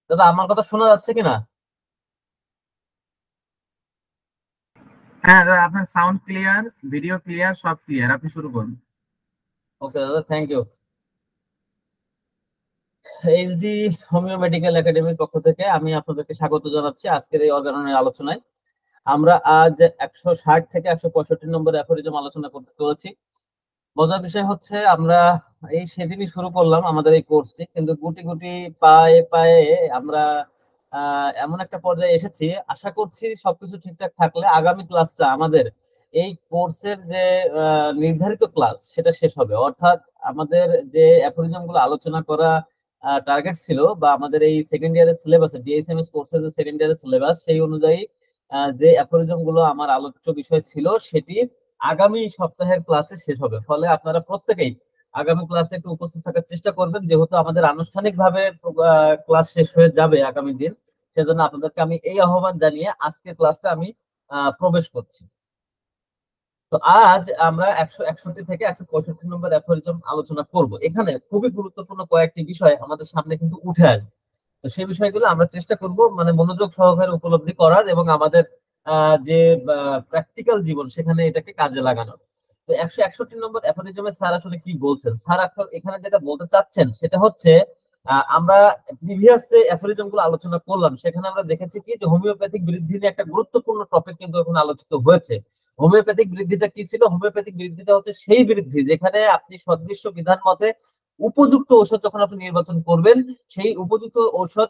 দাদা আমার কথা শোনা যাচ্ছে কিনা? হ্যাঁ দাদা, আপনার সাউন্ড ক্লিয়ার, ভিডিও ক্লিয়ার, সব ক্লিয়ার। আপনি শুরু করুন। ওকে দাদা, thank you. HD homoeo medical একাডেমির পক্ষ থেকে আমি আপনাদেরকে স্বাগত জানাচ্ছি আজকের এই অর্গানের আলোচনায়। আমরা আজ 160 থেকে 165 নম্বর অ্যাফোরিজম আলোচনা করতে চলেছি। মজার বিষয় হচ্ছে আমরা এই সেদিনই শুরু করলাম আমাদের এই কোর্সটি, কিন্তু গুটি গুটি পায়ে পায়ে আমরা এমন একটা পর্যায়ে এসেছি। আশা করছি সবকিছু ঠিকঠাক থাকলে আগামী ক্লাসটা আমাদের এই কোর্সের যে নির্ধারিত ক্লাস সেটা শেষ হবে, অর্থাৎ আমাদের যে অ্যাফোরিজম গুলো আলোচনা করা টার্গেট ছিল, বা আমাদের এই সেকেন্ড ইয়ারের সিলেবাস, ডিএসএমএস কোর্সের যে সেকেন্ড ইয়ারের সিলেবাস সেই অনুযায়ী যে অ্যাফোরিজম গুলো আমার আলোচ্য বিষয় ছিল সেটি আগামী সপ্তাহের ক্লাসে শেষ হবে। ফলে আপনারা প্রত্যেকেই আগামী ক্লাসে একটু উপস্থিত থাকার চেষ্টা করবেন, যেহেতু আমাদের আনুষ্ঠানিকভাবে ক্লাস শেষ হয়ে যাবে আগামী দিন। সেজন্য আপনাদেরকে আমি এই আহ্বান জানিয়ে আজকের ক্লাসটা আমি প্রবেশ করছি। তো আজ আমরা 161 থেকে 165 নম্বর অ্যাফোরিজম আলোচনা করব। এখানে খুবই গুরুত্বপূর্ণ কয়েকটি বিষয় আমাদের সামনে কিন্তু উঠে আসবে। তো সেই বিষয়গুলো আমরা চেষ্টা করব মানে মনোযোগ সহকারে উপলব্ধি করার এবং আমাদের যে প্র্যাকটিক্যাল জীবন সেখানে এটাকে কাজে লাগানোর। তো 161 নম্বর অ্যাফোরিজমে স্যার আসলে কি বলছেন? স্যার এখানে যেটা বলতে চাচ্ছেন সেটা হচ্ছে আমরা প্রিভিয়াস যে অ্যাফোরিজম গুলো আলোচনা করলাম সেখানে আমরা দেখেছি কি যে হোমিওপ্যাথিক বৃদ্ধি নিয়ে একটা গুরুত্বপূর্ণ টপিক কিন্তু এখন আলোচিত হয়েছে। হোমিওপ্যাথিক বৃদ্ধিটা কি ছিল? হোমিওপ্যাথিক বৃদ্ধিটা হচ্ছে সেই বৃদ্ধি যেখানে আপনি সদৃশ্য বিধান মতে উপযুক্ত ঔষধ যখন আপনি নির্বাচন করবেন, সেই উপযুক্ত ঔষধ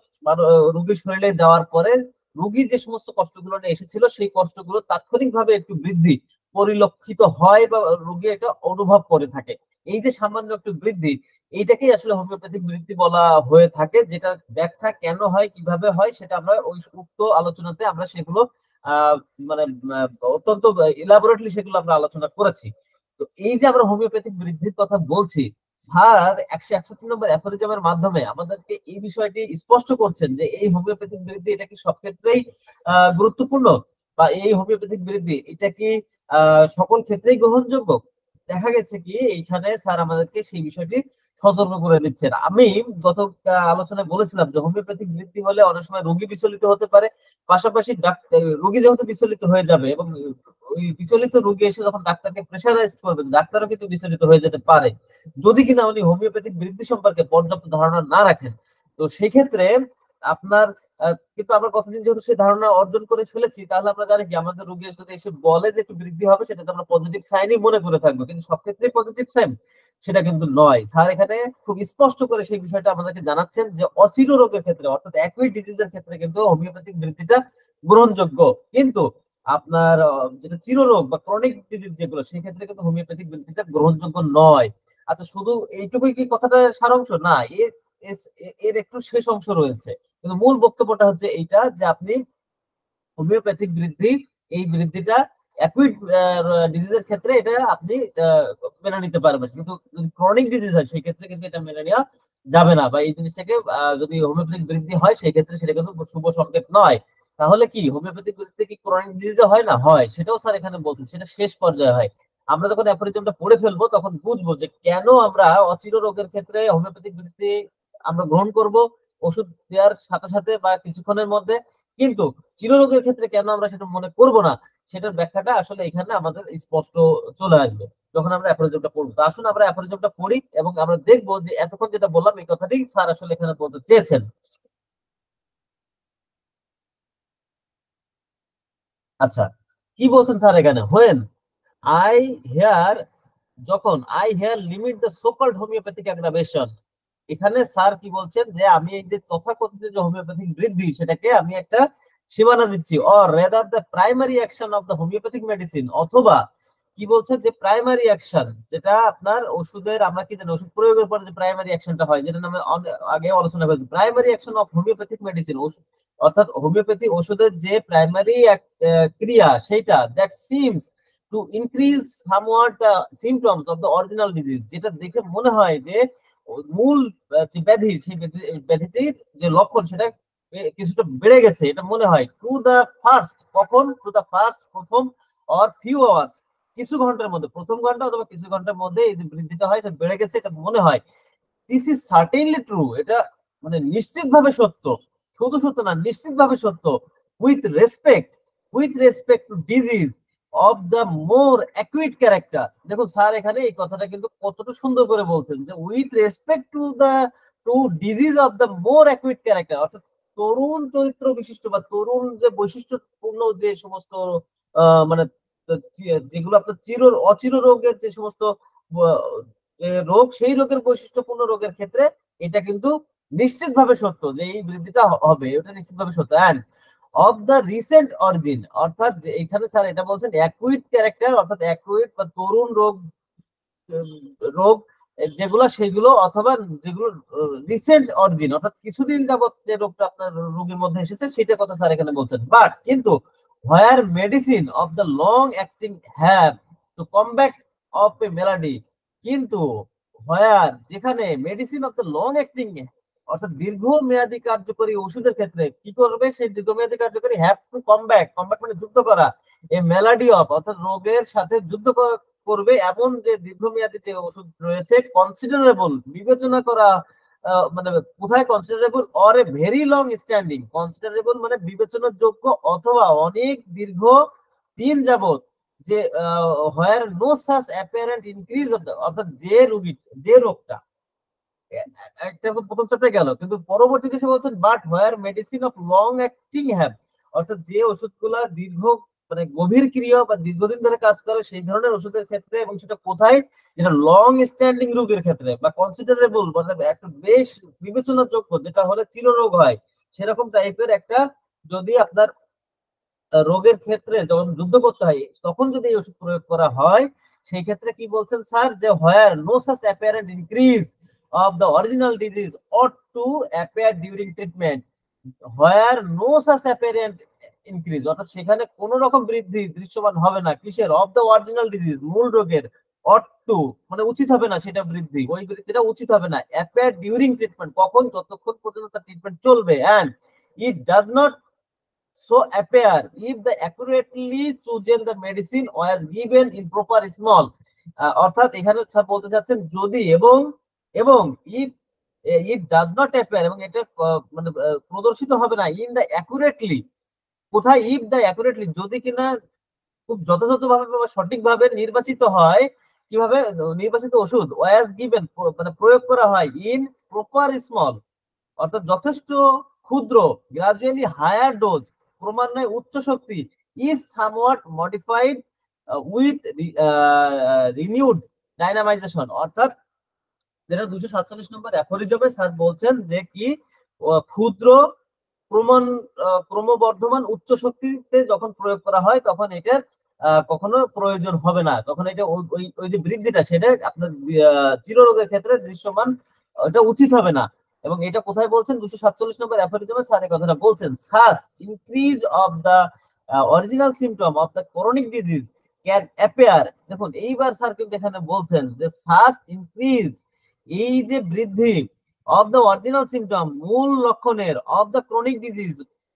রোগীর শরীরে যাওয়ার পরে রোগী যে সমস্ত কষ্টগুলো নিয়ে এসেছিল সেই কষ্টগুলো তাৎক্ষণিকভাবে একটু বৃদ্ধি পরিলক্ষিত হয় বা রোগী এটা অনুভব করে থাকে। এই যে সামান্য একটু বৃদ্ধি, এইটাকেই আসলে হোমিওপ্যাথিক বৃদ্ধি বলা হয়ে থাকে, যেটা ব্যাখ্যা কেন হয় কিভাবে হয় সেটা আমরা ওই উক্ত আলোচনাতে আমরা সেগুলো আহ মানে অত্যন্ত ইলাবোরেটলি সেগুলো আমরা আলোচনা করেছি। তো এই যে আমরা হোমিওপ্যাথিক বৃদ্ধির কথা বলছি, স্যার 161 নম্বর অ্যাফোরিজমের মাধ্যমে আমাদেরকে এই বিষয়টি স্পষ্ট করছেন যে এই হোমিওপ্যাথিক বৃদ্ধি এটা কি সব ক্ষেত্রেই গুরুত্বপূর্ণ, বা এই হোমিওপ্যাথিক বৃদ্ধি এটা কি সকল ক্ষেত্রেই গ্রহণযোগ্য। দেখা গেছে কি এইখানে স্যার আমাদেরকে সেই বিষয়টি সতর্ক করে দিচ্ছেন। আমি গত আলোচনায় বলেছিলাম যে হোমিওপ্যাথিক বৃদ্ধি হলে অনেক সময় রোগী বিচলিত হতে পারে, পাশাপাশি রোগী যেহেতু বিচলিত হয়ে যাবে এবং ওই বিচলিত রোগী এসে যখন ডাক্তারকে প্রেশারাইজ করবেন, ডাক্তারও কিন্তু বিচলিত হয়ে যেতে পারে যদি কিনা উনি হোমিওপ্যাথিক বৃদ্ধি সম্পর্কে পর্যাপ্ত ধারণা না রাখেন। তো সেই ক্ষেত্রে আপনার কিন্তু আমরা কতদিন যেহেতু সেই ধারণা অর্জন করে ফেলেছি, তাহলে আমরা জানি কি আমাদের রোগী যদি এসে বলে যে একটু বৃদ্ধি হবে সেটা আমরা পজিটিভ সাইনই মনে করে থাকবো, কিন্তু সব ক্ষেত্রেই পজিটিভ সাইন সেটা কিন্তু নয়। স্যার এখানে খুব স্পষ্ট করে সেই বিষয়টা আমাদেরকে জানাচ্ছেন যে অচির রোগের ক্ষেত্রে অর্থাৎ একই ডিজিজের ক্ষেত্রে কিন্তু হোমিওপ্যাথিক বৃদ্ধিটা গ্রহণযোগ্য, কিন্তু আপনার যেটা চিররোগ বা ক্রনিক ডিজিজ যেগুলো সেই ক্ষেত্রে কিন্তু হোমিওপ্যাথিক বৃদ্ধিটা গ্রহণযোগ্য নয়। আচ্ছা, শুধু এইটুকুই কি কথাটা সারাংশ না? এর এর একটু শেষ অংশ রয়েছে, কিন্তু মূল বক্তব্যটা হচ্ছে এইটা যে আপনি হোমিওপ্যাথিক বৃদ্ধি, এই বৃদ্ধিটা অ্যাকুইট ডিজিজের ক্ষেত্রে এটা আপনি মেনে নিতে পারবেন, কিন্তু যদি ক্রনিক ডিজিজ হয় সেই ক্ষেত্রে কিন্তু এটা মেনে নেওয়া যাবে না, বা এই জিনিসটাকে যদি হোমিওপ্যাথিক বৃদ্ধি হয় সেই ক্ষেত্রে সেটা কিন্তু শুভ সংকেত নয়। তাহলে কি হোমিওপ্যাথিক বৃদ্ধি কি ক্রনিক ডিজিজে হয় না? হয়, সেটাও স্যার এখানে বলছেন সেটা শেষ পর্যায়ে হয়। আমরা যখন অ্যাফোরিজমটা পড়ে ফেলবো তখন বুঝবো যে কেন আমরা অচির রোগের ক্ষেত্রে হোমিওপ্যাথিক বৃদ্ধি আমরা গ্রহণ করব ওষুধ দেওয়ার সাথে সাথে বা কিছুক্ষণের মধ্যে, কিন্তু চিররোগের ক্ষেত্রে কেন আমরা সেটা মনে করব না, সেটার ব্যাখ্যাটা আসলে এখানে আমাদের স্পষ্ট চলে আসবে যখন আমরা অ্যাফোরিজমটা পড়বো। তো আসুন আমরা অ্যাফোরিজমটা পড়ি এবং আমরা দেখবো যে এতক্ষণ যেটা বললাম এই কথাটি স্যার আসলে এখানে বলতে চেয়েছেন। আচ্ছা, কি বলছেন স্যার এখানে? হোয়েন আই হেয়ার, যখন I hear limit the so called homoeopathic aggravation, এখানে স্যার কি বলছেন যে আমি এই যে তথাকথিত যে হোমিওপ্যাথিক বৃদ্ধি সেটাকে আমি একটা সীমানা দিচ্ছি, or rather the primary action of the homeopathic medicine, অথবা কি বলছে যে প্রাইমারি অ্যাকশন যেটা আপনার ওষুধের, আমরা কি জানি ওষুধ প্রয়োগের পরে যে প্রাইমারি অ্যাকশনটা হয় যেটা নামে আগে আলোচনা করেছি, primary action of homeopathic medicine, অর্থাৎ হোমিওপ্যাথি ওষুধের যে প্রাইমারি ক্রিয়া সেটা that seems to increase somewhat the symptoms of the original disease, যেটা দেখে মনে হয় যে মূল যে ব্যাধি সেই ব্যাধিটির যে লক্ষণ সেটা কিছুটা বেড়ে গেছে এটা মনে হয়। টু দা ফার্স্ট, কখন? টু দা ফার্স্ট, প্রথম, অর ফিউ আওয়ার্স, কিছু ঘন্টার মধ্যে, প্রথম ঘন্টা অথবা কিছু ঘন্টার মধ্যে এই যে বৃদ্ধিটা হয় এটা বেড়ে গেছে এটা মনে হয়। দিস ইজ সার্টেনলি ট্রু, এটা মানে নিশ্চিতভাবে সত্য। শুধু সত্য না, নিশ্চিতভাবে সত্য, with respect to disease of the more acute character. দেখুন স্যার এখানে এই কথাটা কিন্তু কতটা সুন্দর করে বলছেন যে with respect to disease of the more acute character, অর্থাৎ তরুণ চরিত্র বিশিষ্ট বা তরুণ যে বৈশিষ্ট্যপূর্ণ যে সমস্ত মানে যেগুলো আপনার অচির রোগের যে সমস্ত রোগ, সেই রোগের বৈশিষ্ট্যপূর্ণ রোগের ক্ষেত্রে এটা কিন্তু নিশ্চিতভাবে সত্য যে এই বৃদ্ধিটা হবে, এটা নিশ্চিতভাবে সত্য। And of the recent origin, অর্থাৎ এখানে স্যার এটা বলছেন অ্যাকুইট ক্যারেক্টার, অর্থাৎ অ্যাকুইট বা তরুণ রোগ যেগুলো সেগুলো, অথবা যেগুলো রিসেন্ট অরিজিন অর্থাৎ কিছুদিন যাবত যে রোগটা আপনার রোগীর মধ্যে এসেছে সেটা কথা স্যার এখানে বলছেন। বাট কিন্তু where medicine of the long acting have to combat of a malady, কিন্তু হোয়ার যেখানে medicine of the long acting অর্থাৎ দীর্ঘমেয়াদী কার্যকরী ওষুধের ক্ষেত্রে কি করবে, সেই দীর্ঘমেয়াদী কার্যকরী হ্যাভ টু কমব্যাট মানে যুদ্ধ করা, এ মেলাডি অফ অর্থাৎ রোগের সাথে যুদ্ধ করবে এমন যে দীর্ঘমেয়াদী যে ওষুধ রয়েছে, কনসিডারেবল বিবেচনা করা, মানে কোথায় considerable, or a very long standing, considerable মানে বিবেচনার যোগ্য অথবা অনেক দীর্ঘ দিন যাবত, যে where no such apparent increase of অর্থাৎ যে রোগটা একটা প্রথম চ্যাপ্টারে গেল, কিন্তু পরবর্তীতে সে বলছেন but where medicine of long acting have, অর্থাৎ যে ওষুধগুলা মানে গভীর ক্রিয়া বা দীর্ঘদিন ধরে কাজ করে সেই ধরনের ওষুধের ক্ষেত্রে, এবং সেটা কোথায়, যেটা লং স্ট্যান্ডিং রোগের ক্ষেত্রে বা কনসিডারেবল মানে একটা বেশ বিবেচনার যোগ্য, যেটা হলে চিররোগ হয় সেরকম টাইপের একটা, যদি আপনার রোগের ক্ষেত্রে যখন যুদ্ধ করতে হয় তখন যদি এই ওষুধ প্রয়োগ করা হয়, সেই ক্ষেত্রে কি বলছেন স্যার, যে where no such apparent increase of the original disease ought to appear during treatment, where no such apparent increase অর্থাৎ সেখানে কোন রকম বৃদ্ধি দৃশ্যমান হবে না কিসের, অফ দ্য অরিজিনাল ডিজিজ মূল রোগের, অট টু মানে উচিত হবে না, সেটা বৃদ্ধি, ওই বৃদ্ধিটা উচিত হবে না, অ্যাপিয়ার ডিউরিং ট্রিটমেন্ট কখন, যতক্ষণ পর্যন্ত তার ট্রিটমেন্ট চলবে, and it does not so appear if the accurately chosen the medicine was given in proper small, অর্থাৎ এখানে বলতে চাচ্ছেন যদি এবং if it does not appear এবং এটা মানে প্রদর্শিত হবে না in the accurately, কোথায়, if the accurately যদি কিনা খুব যথাযথভাবে বা সঠিকভাবে নির্বাচিত হয়, কিভাবে নির্বাচিত ওষুধ was given মানে প্রয়োগ করা হয় in proper small, অর্থাৎ যথেষ্ট ক্ষুদ্র, গ্রাজুয়ালি হায়ার ডোজ ক্রমান্বয়ে উচ্চ শক্তি, is somewhat modified with renewed dynamization, অর্থাৎ যেটা 247 নম্বর অ্যাফোরিজমে স্যার বলছেন যে কি ক্ষুদ্র ক্রমবর্ধমান উচ্চ শক্তিতে যখন প্রয়োগ করা হয় তখন এটার কখনো প্রয়োজন হবে না, তখন এটা ওই যে বৃদ্ধিটা সেটা আপনার চিররোগের ক্ষেত্রে দৃশ্যমান, এটা উচিত হবে না। এবং এটা কোথায় বলছেন, 247 নম্বর অ্যাফোরিজমে স্যার এই কথাটা বলছেন, such increase of the original symptom of the chronic disease can appear, দেখুন এইবার স্যার কিন্তু এখানে বলছেন যে সাস ইনক্রিজ এই যে বৃদ্ধি অফ দা অরিজিনাল সিম্পটম মূল লক্ষণের, অফ দা ক্রনিক ডিজিজ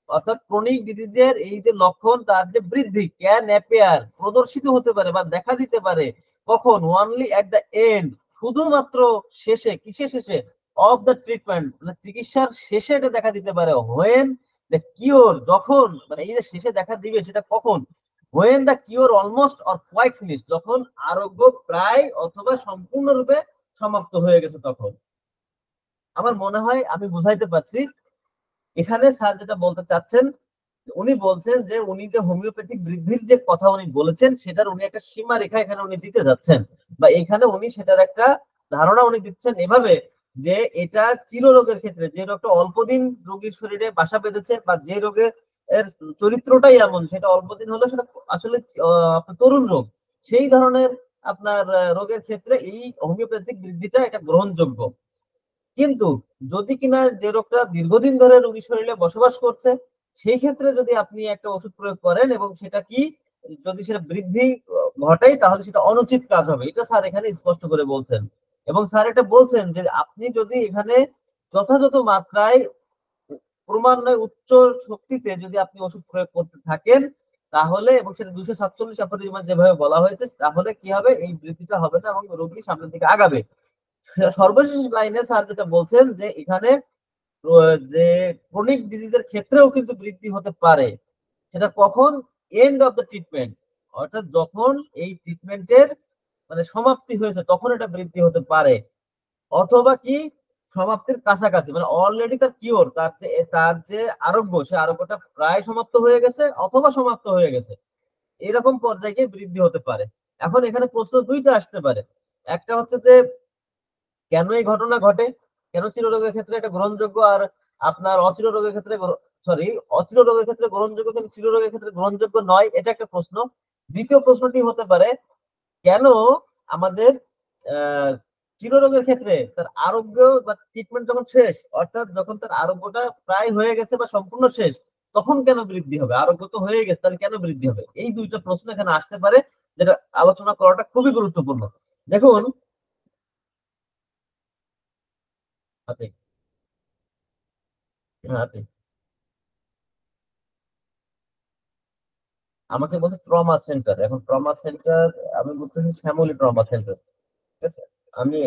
অর্থাৎ ক্রনিক ডিজিজের এই যে লক্ষণ তার যে বৃদ্ধি, ক্যান অ্যাপিয়ার প্রদর্শিত হতে পারে বা দেখা দিতে পারে, কখন, ওনলি এট দা এন্ড শুধুমাত্র শেষে, কিসে শেষে, অফ দ্য ট্রিটমেন্ট মানে চিকিৎসার শেষে এটা দেখা দিতে পারে, হোয়েন দ্য কিওর যখন মানে এই যে শেষে দেখা দিবে সেটা কখন, when the cure almost or quite finish যখন আরোগ্য প্রায় অথবা সম্পূর্ণরূপে সমাপ্ত হয়ে গেছে তখন। আমার মনে হয় আমি বুঝাইতে পারছি। এখানে স্যার যেটা বলতে চাচ্ছেন, উনি বলছেন যে উনি যে হোমিওপ্যাথিক বৃদ্ধির যে কথা উনি বলেছেন সেটার উনি একটা সীমারেখা এখানে উনি দিতে যাচ্ছেন, বা এখানে উনি সেটার একটা ধারণা উনি দিচ্ছেন এভাবে যে এটা চিররোগের ক্ষেত্রে, যে রোগটা অল্পদিন রোগীর শরীরে বাসা বেঁধেছে বা যে রোগের এর চরিত্রটাই এমন সেটা অল্পদিন হলে সেটা আসলে আপনার তরুণ রোগ, সেই ধরনের আপনার রোগের ক্ষেত্রে এই হোমিওপ্যাথিক বৃদ্ধিটা এটা গ্রহণযোগ্য। কিন্তু যদি কিনা যে রোগটা দীর্ঘদিন ধরে রোগীর শরীরে বসবাস করছে সেই ক্ষেত্রে যদি আপনি একটা ওষুধ প্রয়োগ করেন এবং সেটা কি যদি সেটা বৃদ্ধি ঘটায় তাহলে সেটা অনুচিত কাজ হবে, এটা স্যার এখানে স্পষ্ট করে বলছেন। এবং স্যার এটা বলছেন যে আপনি যদি এখানে যথাযথ মাত্রায় ক্রমান্বয়ে উচ্চ শক্তিতে যদি আপনি ওষুধ প্রয়োগ করতে থাকেন তাহলে, এবং সেটা 247 অ্যাফোরিজমে যেভাবে বলা হয়েছে, তাহলে কি হবে, এই বৃদ্ধিটা হবে না এবং রোগী সামনের দিকে আগাবে। সর্বশেষ লাইনে স্যার যেটা বলছেন যে এখানে যে ক্রনিক ডিজিজের ক্ষেত্রেও কিন্তু বৃদ্ধি হতে পারে। সেটা কখন? এন্ড অফ দ্য ট্রিটমেন্ট, অর্থাৎ যখন এই ট্রিটমেন্টের মানে সমাপ্তি হয়েছে তখন এটা বৃদ্ধি হতে পারে, অথবা কি সমাপ্তির কাছাকাছি, মানে অলরেডি তার কিওর, তার যে আরোগ্য, সে আরোগ্যটা প্রায় সমাপ্ত হয়ে গেছে অথবা সমাপ্ত হয়ে গেছে, এরকম পর্যায়ে বৃদ্ধি হতে পারে। এখন এখানে প্রশ্ন দুইটা আসতে পারে। একটা হচ্ছে যে কেন এই ঘটনা ঘটে, কেন চিররোগের ক্ষেত্রে এটা গ্রহণযোগ্য আর আপনার অচির রোগের ক্ষেত্রে সরি অচির রোগের ক্ষেত্রে গ্রহণযোগ্য কিন্তু চিররোগের ক্ষেত্রে গ্রহণযোগ্য নয়, এটা একটা প্রশ্ন। দ্বিতীয় প্রশ্নটি হতে পারে কেন আমাদের আহ চিররোগের ক্ষেত্রে তার আরোগ্য বা ট্রিটমেন্ট যখন শেষ, অর্থাৎ যখন তার আরোগ্যটা প্রায় হয়ে গেছে বা সম্পূর্ণ শেষ, তখন কেন বৃদ্ধি হবে? আরোগ্য তো হয়ে গেছে, তাহলে কেন বৃদ্ধি হবে? এই দুইটা প্রশ্ন এখানে আসতে পারে, যেটা আলোচনা করাটা খুবই গুরুত্বপূর্ণ। দেখুন আপনি আপনি আমাকে বলছে ট্রমা সেন্টার, এখন ট্রমা সেন্টার আমি বুঝতেছি ফ্যামিলি ট্রমা সেন্টার, ঠিক আছে। আমি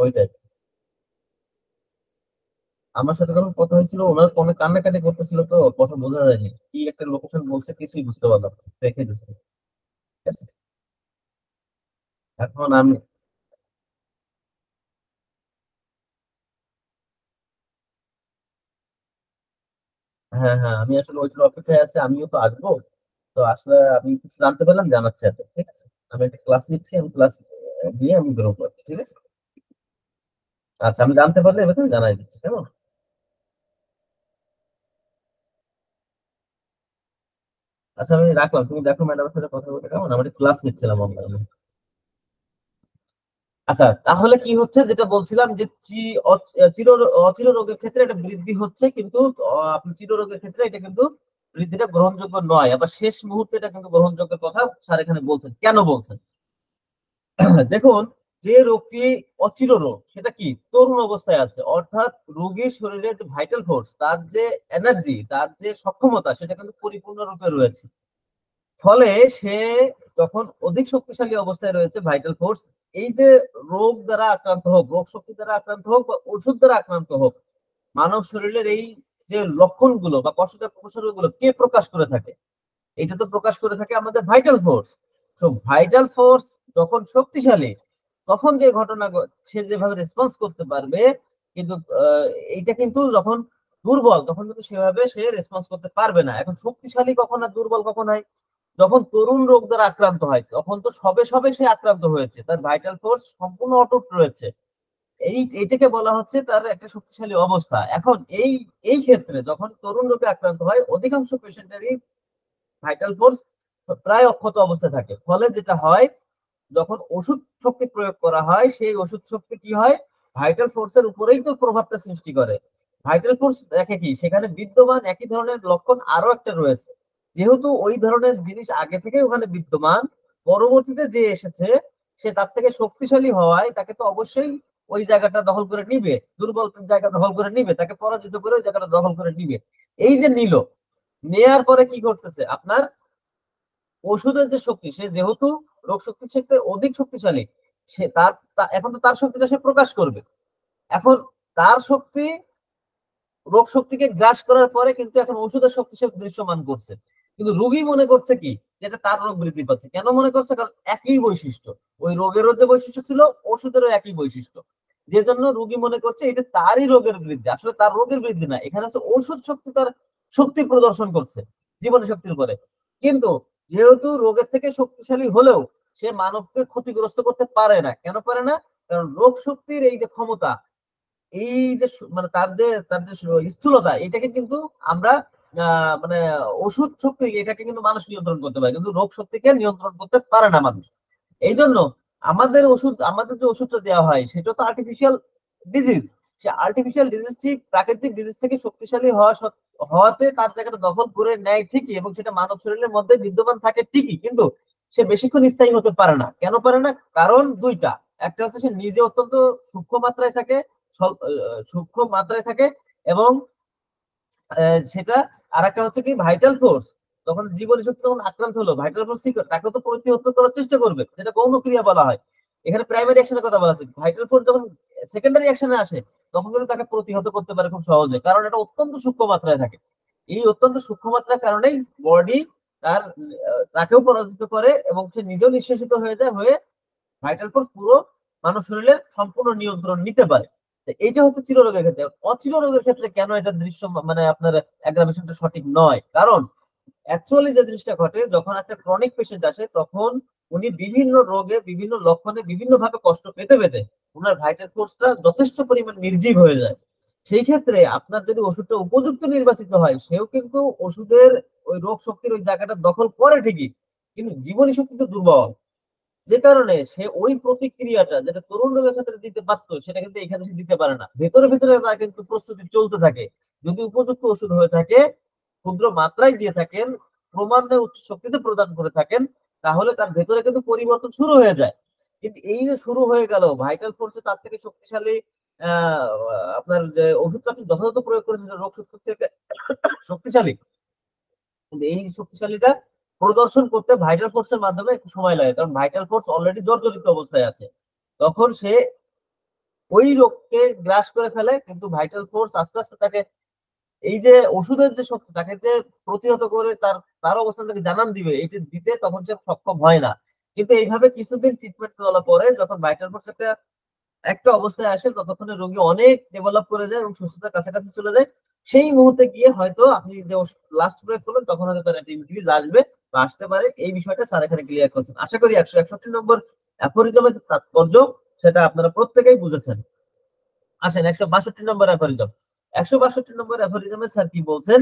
ওইটাই, আমার সাথে যখন কথা হয়েছিল ওনার ফোনে কান্নাকাটি করতেছিল, তো কথা বোঝা যায়নি, কি একটা লোকেশন বলছে কিছুই বুঝতে পারলাম না, রেখে দিচ্ছে, ঠিক আছে। এখন আমি হ্যাঁ হ্যাঁ, আমি আসলে ওইটার অপেক্ষায় আছি, আমিও তো আসবো। তো আসলে আমি কিছু জানতে পারলাম, জানাচ্ছি এত, ঠিক আছে। আমি একটা ক্লাস নিচ্ছি, আমি ক্লাস নিয়ে আমি বেরোবো, ঠিক আছে। আচ্ছা, আমি জানতে পারলে এবার আমি জানাই দিচ্ছি, কেমন? আচ্ছা, আমি রাখলাম, তুমি দেখো ম্যাডামের সাথে কথা বলে, কেমন? আমার ক্লাস নিচ্ছিলাম অনলাইনে। আচ্ছা, তাহলে কি হচ্ছে, যেটা বলছিলাম যে চির অচির রোগের ক্ষেত্রে এটা বৃদ্ধি হচ্ছে, কিন্তু আপনি চির রোগের ক্ষেত্রে এটা কিন্তু বৃদ্ধিটা গ্রহণযোগ্য নয়, আবার শেষ মুহূর্তে এটা কিন্তু গ্রহণযোগ্যের কথা স্যার এখানে বলছেন। কেন বলছেন? দেখুন, যে রোগটি অচির রোগ সেটা কি তরুণ অবস্থায় আছে, অর্থাৎ রোগীর শরীরে যে ভাইটাল ফোর্স, তার যে এনার্জি, তার যে সক্ষমতা, সেটা কিন্তু পরিপূর্ণ রূপে রয়েছে। ফলে সে যখন অধিক শক্তিশালী অবস্থায় রয়েছে ভাইটাল ফোর্স, এই যে রোগ দ্বারা আক্রান্ত হোক, রোগ শক্তি দ্বারা আক্রান্ত হোক বা ওষুধ দ্বারা আক্রান্ত হোক, মানব শরীরের এই যে লক্ষণগুলো বা কষ্টদায়ক উপসর্গগুলো কে প্রকাশ করে থাকে? এটা তো প্রকাশ করে থাকে আমাদের ভাইটাল ফোর্স। তো ভাইটাল ফোর্স যখন শক্তিশালী, তখন যে ঘটনা সে যেভাবে রেসপন্স করতে পারবে, কিন্তু এইটা কিন্তু যখন দুর্বল, তখন কিন্তু সেভাবে সে রেসপন্স করতে পারবে না। এখন শক্তিশালী কখন আর দুর্বল কখন হয়? যখন তরুণ রোগ দ্বারা আক্রান্ত হয়, তখন তো সবে সবে সে আক্রান্ত হয়েছে, তার ভাইটাল ফোর্স সম্পূর্ণ অটুট রয়েছে, এইটাকে বলা হচ্ছে তার একটা শক্তিশালী অবস্থা। এখন এই এই ক্ষেত্রে যখন তরুণ রোগে আক্রান্ত হয়, অধিকাংশ পেশেন্টেরই ভাইটাল ফোর্স প্রায় অক্ষত অবস্থায় থাকে। ফলে যেটা হয়, যখন ওষুধ শক্তি প্রয়োগ করা হয়, সেই ওষুধ শক্তি কি হয়, ভাইটাল ফোর্সের উপরেই তো প্রভাবটা সৃষ্টি করে। ভাইটাল ফোর্স দেখে কি সেখানে বিদ্যমান একই ধরনের লক্ষণ আরো একটা রয়েছে, যেহেতু ওই ধরনের জিনিস আগে থেকে ওখানে বিদ্যমান, পরবর্তীতে যে এসেছে সে তার থেকে শক্তিশালী হওয়ায় তাকে তো অবশ্যই ওই জায়গাটা দখল করে নিবে, দুর্বল জায়গা দখল করে নিবে, তাকে পরাজিত করে ওই জায়গাটা দখল করে নিবে। এই যে নিল, নেয়ার পরে কি করতেছে আপনার ওষুধের যে শক্তি, সে যেহেতু রোগ শক্তির ক্ষেত্রে অধিক শক্তিশালী, সে এখন তো তার শক্তিটা সে প্রকাশ করবে। এখন তার শক্তি রোগ শক্তিকে গ্রাস করার পরে কিন্তু এখন ওষুধের শক্তি সে দৃশ্যমান করছে, কিন্তু রোগী মনে করছে কি যেটা তার রোগ বৃদ্ধি পাচ্ছে। কেন মনে করছে? কারণ একই বৈশিষ্ট্য, ওই রোগেরও যে বৈশিষ্ট্য ছিল, ওষুধেরও একই বৈশিষ্ট্য, যে জন্য রোগী মনে করছে এটা তারই রোগের বৃদ্ধি। আসলে তার রোগের বৃদ্ধি না, এখানে হচ্ছে ওষুধ শক্তি তার শক্তি প্রদর্শন করছে জীবনী শক্তির উপরে। কিন্তু যেহেতু রোগের থেকে শক্তিশালী হলেও সে মানবকে ক্ষতিগ্রস্ত করতে পারে না। কেন পারে না? কারণ রোগ শক্তির এই যে ক্ষমতা, এই যে মানে তার যে স্থূলতা, এটাকে কিন্তু আমরা মানে ওষুধ শক্তি এটাকে কিন্তু মানুষ নিয়ন্ত্রণ করতে পারে, কিন্তু রোগ শক্তিকে নিয়ন্ত্রণ করতে পারে না মানুষ। এই জন্য আমাদের যে ওষুধটা দেওয়া হয় সেটা তো আর্টিফিশিয়াল ডিজিজ। সে আর্টিফিশিয়াল ডিজিজটি প্রাকৃতিক ডিজিজ থেকে শক্তিশালী হওয়াতে তার জায়গাটা দখল করে নেয় ঠিকই, এবং সেটা মানব শরীরের মধ্যে বিদ্যমান থাকে ঠিকই, কিন্তু সে বেশিক্ষণ স্থায়ী হতে পারে না। কেন পারে না? কারণ দুইটা। একটা হচ্ছে সে নিজে অত্যন্ত সূক্ষ্ম মাত্রায় থাকে, সূক্ষ্ম মাত্রায় থাকে, এবং সেটা আর একটা হচ্ছে কি ভাইটাল ফোর্স, তখন জীবনী শক্তি তখন আক্রান্ত হলো, ভাইটাল ফোর্স কি করে? তাকে তো প্রতিহত করার চেষ্টা করবে, যেটা গৌণ ক্রিয়া বলা হয়। এখানে প্রাইমারি অ্যাকশনের কথা বলা আছে। ভাইটাল ফোর্স যখন সেকেন্ডারি অ্যাকশনে আসে তখন কিন্তু তাকে প্রতিহত করতে পারে খুব সহজে, কারণ এটা অত্যন্ত সূক্ষ্ম মাত্রায় থাকে। এই অত্যন্ত সূক্ষ্ম মাত্রার কারণেই বডি তার তাকেও পরাজিত করে এবং সে নিজেও নিঃশেষিত হয়ে যায়, হয়ে ভাইটাল ফোর্স পুরো মানব শরীরের সম্পূর্ণ নিয়ন্ত্রণ নিতে পারে। এইটা হচ্ছে চিররোগের ক্ষেত্রে। অচির রোগের ক্ষেত্রে কেন এটা দৃশ্য মানে আপনার অ্যাগ্রাভেশনটা সঠিক নয়, কারণ অ্যাকচুয়ালি যে জিনিসটা ঘটে যখন একটা ক্রনিক পেশেন্ট আসে তখন উনি বিভিন্ন রোগে বিভিন্ন লক্ষণে বিভিন্ন ভাবে কষ্ট পেতে পেতে ওনার ভাইটাল ফোর্সটা যথেষ্ট পরিমাণ নির্জীব হয়ে যায়। সেই ক্ষেত্রে আপনার যদি ওষুধটা উপযুক্ত নির্বাচিত হয়, সেও কিন্তু ওষুধের ওই রোগ শক্তির ওই জায়গাটা দখল করে ঠিকই, কিন্তু জীবনী শক্তি তো দুর্বল। যে কারণে সে ওই প্রতিক্রিয়াটা যেটা তরুণ রোগের ক্ষেত্রে দিতে পারতো সেটা কিন্তু এখানে সে দিতে পারে না। ভেতরে ভেতরে তার কিন্তু প্রস্তুতি চলতে থাকে। যদি উপযুক্ত ওষুধ হয়ে থাকে, ক্ষুদ্র মাত্রায় দিয়ে থাকেন, ক্রমান্বয়ে উচ্চ শক্তিতে প্রদান করে থাকেন, তাহলে তার ভেতরে কিন্তু পরিবর্তন শুরু হয়ে যায়। কিন্তু এই যে শুরু হয়ে গেল ভাইটাল ফোর্সে তার থেকে শক্তিশালী আহ আপনার যে ওষুধটা আপনি যথাযথ প্রয়োগ করেছেন রোগ শক্তি থেকে শক্তিশালী, কিন্তু এই শক্তিশালীটা প্রদর্শন করতে ভাইটাল ফোর্সের মাধ্যমে একটু সময় লাগে, কারণ ভাইটাল ফোর্স অলরেডি জর্জরিত অবস্থায় আছে। তখন সে ওই রোগকে গ্রাস করে ফেলে, কিন্তু ভাইটাল ফোর্স আস্তে আস্তে তাকে এই যে ওষুধের যে শক্তি তাকে যে প্রতিহত করে তার তার অবস্থান থেকে জানান দিবে এটা দিতে তখন সে সক্ষম হয় না। কিন্তু এইভাবে কিছুদিন ট্রিটমেন্ট চলার পরে যখন ভাইটাল ফোর্স একটা একটা অবস্থায় আসে ততক্ষণে রোগী অনেক ডেভেলপ করে যায় এবং সুস্থতার কাছাকাছি চলে যায়। সেই মুহূর্তে গিয়ে হয়তো আপনি যে লাস্ট ব্রেক করলেন তখন হয়তো তার একটা ইনক্রিজ আসবে বা আসতে পারে। এই বিষয়টা স্যার এখানে ক্লিয়ার করছেন। আশা করি 161 নম্বর অ্যাফোরিজমের তাৎপর্য সেটা আপনারা প্রত্যেকেই বুঝেছেন। আসেন 162 নম্বর অ্যাফোরিজম। 162 নম্বর অ্যাফোরিজমে স্যার কি বলছেন?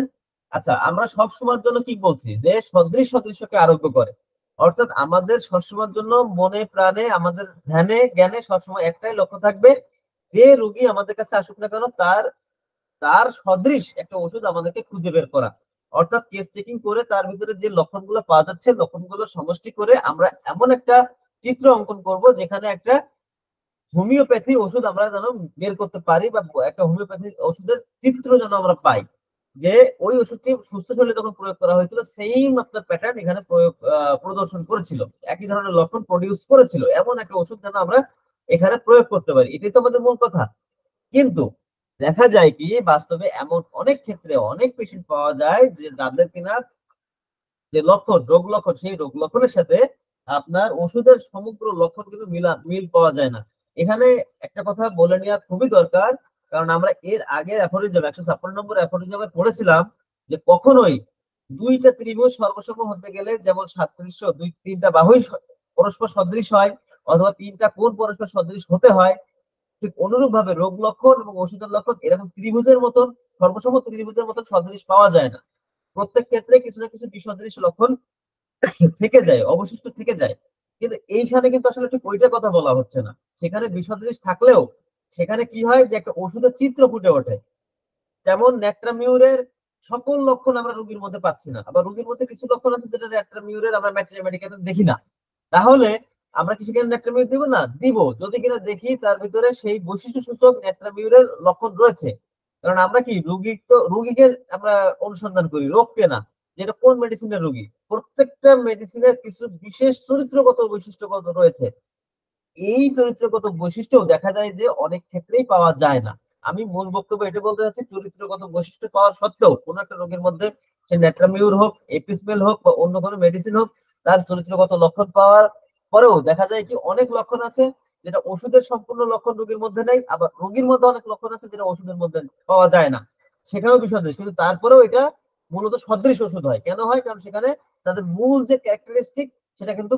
আচ্ছা, আমরা সব সময়ের জন্য কি বলছি যে সদৃশ সদৃশকে আরোগ্য করে, অর্থাৎ আমাদের সবসময়ের জন্য মনে প্রাণে আমাদের ধ্যানে জ্ঞানে সবসময় একটাই লক্ষ্য থাকবে, যে রোগী আমাদের কাছে আসুক না কেন তার তার সদৃশ একটা ওষুধ আমাদেরকে খুঁজে বের করা। অর্থাৎ কেস চেকিং করে তার ভিতরে যে লক্ষণগুলো পাওয়া যাচ্ছে লক্ষণগুলো সমষ্টি করে আমরা এমন একটা চিত্র অঙ্কন করব যেখানে একটা হোমিওপ্যাথি ওষুধ আমরা যেন বের করতে পারি বা একটা হোমিওপ্যাথি ওষুধের চিত্র যেন আমরা পাই, যে ওই ওষুধটি সুস্থ শরীরে যখন প্রয়োগ করা হয়েছিল সেম আপনার প্যাটার্ন এখানে প্রয়োগ প্রদর্শন করেছিল, একই ধরনের লক্ষণ প্রডিউস করেছিল, এমন একটা ওষুধ যেন আমরা এখানে প্রয়োগ করতে পারি। এটাই তো আমাদের মূল কথা। কিন্তু দেখা যায় কি বাস্তবে এমন অনেক ক্ষেত্রে অনেক পেশেন্ট পাওয়া যায় যে যাদের কিনা যে লক্ষণ রোগ লক্ষণ সেই রোগ লক্ষণের সাথে আপনার ওষুধের সমগ্র লক্ষণ কিন্তু মিল পাওয়া যায় না। এখানে একটা কথা বলে নেওয়া খুবই দরকার, কারণ আমরা এর আগের অ্যাফোরিজম 156 নম্বর অ্যাফোরিজমে পড়েছিলাম যে কখনোই দুইটা ত্রিভুজ সর্বসম হতে গেলে যেমন সাদৃশ্য দুই তিনটা বাহুই পরস্পর সদৃশ হয় অথবা তিনটা কোণ পরস্পর সদৃশ হতে হয়, ঠিক অনুরূপ ভাবে রোগ লক্ষণ এবং ওষুধের লক্ষণ এরকম ত্রিভুজের মতন সর্বসম ত্রিভুজের মতন সদৃশ পাওয়া যায় না। প্রত্যেক ক্ষেত্রে কিছু না কিছু বিসদৃশ লক্ষণ থেকে যায়, অবশিষ্ট থেকে যায়। কিন্তু এইখানে কিন্তু আসলে ঠিক ওইটা কথা বলা হচ্ছে না। সেখানে বিসদৃশ থাকলেও সেখানে কি হয় যে একটা ওষুধের চিত্র ফুটে ওঠে। যেমন ন্যাট্রামিউরের সকল লক্ষণ আমরা রোগীর মধ্যে পাচ্ছি না, আবার রোগীর মধ্যে কিছু লক্ষণ আছে যেটা ন্যাট্রামিউরের আমরা মেডিকেলে দেখি না। তাহলে আমরা কি সেখানে ন্যাট্রামিউর দিব না? দিব, যদি কিনা দেখি তার ভিতরে সেই বৈশিষ্ট্য সূচক ন্যাট্রামিউরের লক্ষণ রয়েছে। কারণ আমরা কি রোগীকে আমরা অনুসন্ধান করি, রোগকে না, যেটা কোন মেডিসিনের রোগী। প্রত্যেকটা মেডিসিনের কিছু বিশেষ চরিত্রগত বৈশিষ্ট্যগত রয়েছে। এই চরিত্রগত বৈশিষ্ট্য দেখা যায় যে অনেক ক্ষেত্রেই পাওয়া যায় না। আমি মূল বক্তব্য এটা বলতে চাচ্ছি, চরিত্রগত বৈশিষ্ট্য পাওয়ার সত্ত্বেও কোন একটা রোগের মধ্যে সে ন্যাট্রামিউর হোক, এপিসমেল হোক বা অন্য কোনো মেডিসিন হোক, তার চরিত্রগত লক্ষণ পাওয়ার পরেও দেখা যায় কি অনেক লক্ষণ আছে যেটা ওষুধের সম্পূর্ণ লক্ষণ রোগীর মধ্যে নেই, আবার রোগীর মধ্যে অনেক লক্ষণ আছে যেটা ওষুধের মধ্যে পাওয়া যায় না। সেখানেও বিসদৃশ, কিন্তু তারপরেও এটা মূলত সদৃশ ওষুধ হয়। কেন হয়? কারণ সেখানে তাদের মূল যে ক্যারেক্টারিস্টিক সেটা কিন্তু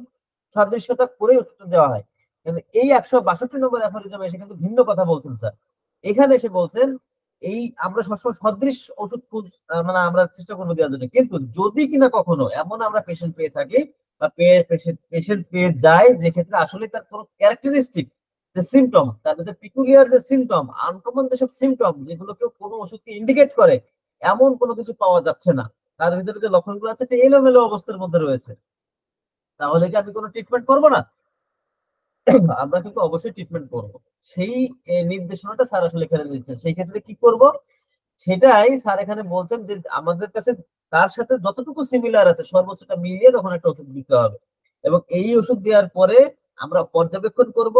সাদৃশ্যতা করেই ওষুধটা দেওয়া হয়। কিন্তু এই 162 নম্বর অ্যাফোরিজমে এসে কিন্তু ভিন্ন কথা বলছেন স্যার। এখানে এসে বলছেন এই আমরা সবসময় সদৃশ ওষুধ মানে আমরা চেষ্টা করবো দেওয়ার জন্য, কিন্তু যদি কিনা কখনো এমন আমরা পেশেন্ট পেয়ে থাকি বা পেশেন্ট পেয়ে যায় যে ক্ষেত্রে আসলে তার কোনো ক্যারেক্টারিস্টিক যে সিমটম, তার মধ্যে পিকুলিয়ার যে সিমটম, আনকমন যেসব সিমটম যেগুলোকে কোনো ওষুধকে ইন্ডিকেট করে এমন কোনো কিছু পাওয়া যাচ্ছে না, তার ভিতরে যে লক্ষণগুলো আছে এটা এলোমেলো অবস্থার মধ্যে রয়েছে, তাহলে কি আমি কোনো ট্রিটমেন্ট করবো না? আমরা কিন্তু অবশ্যই ট্রিটমেন্ট করব। সেই নির্দেশনাটা স্যার আসলে এখানে দিচ্ছেন। সেই ক্ষেত্রে কি করব সেটাই স্যার এখানে বলছেন যে আমাদের কাছে তার সাথে যতটুকু সিমিলার আছে সর্বোচ্চটা মিলিয়ে তখন একটা ওষুধ দিতে হবে, এবং এই ওষুধ দেওয়ার পরে আমরা পর্যবেক্ষণ করব,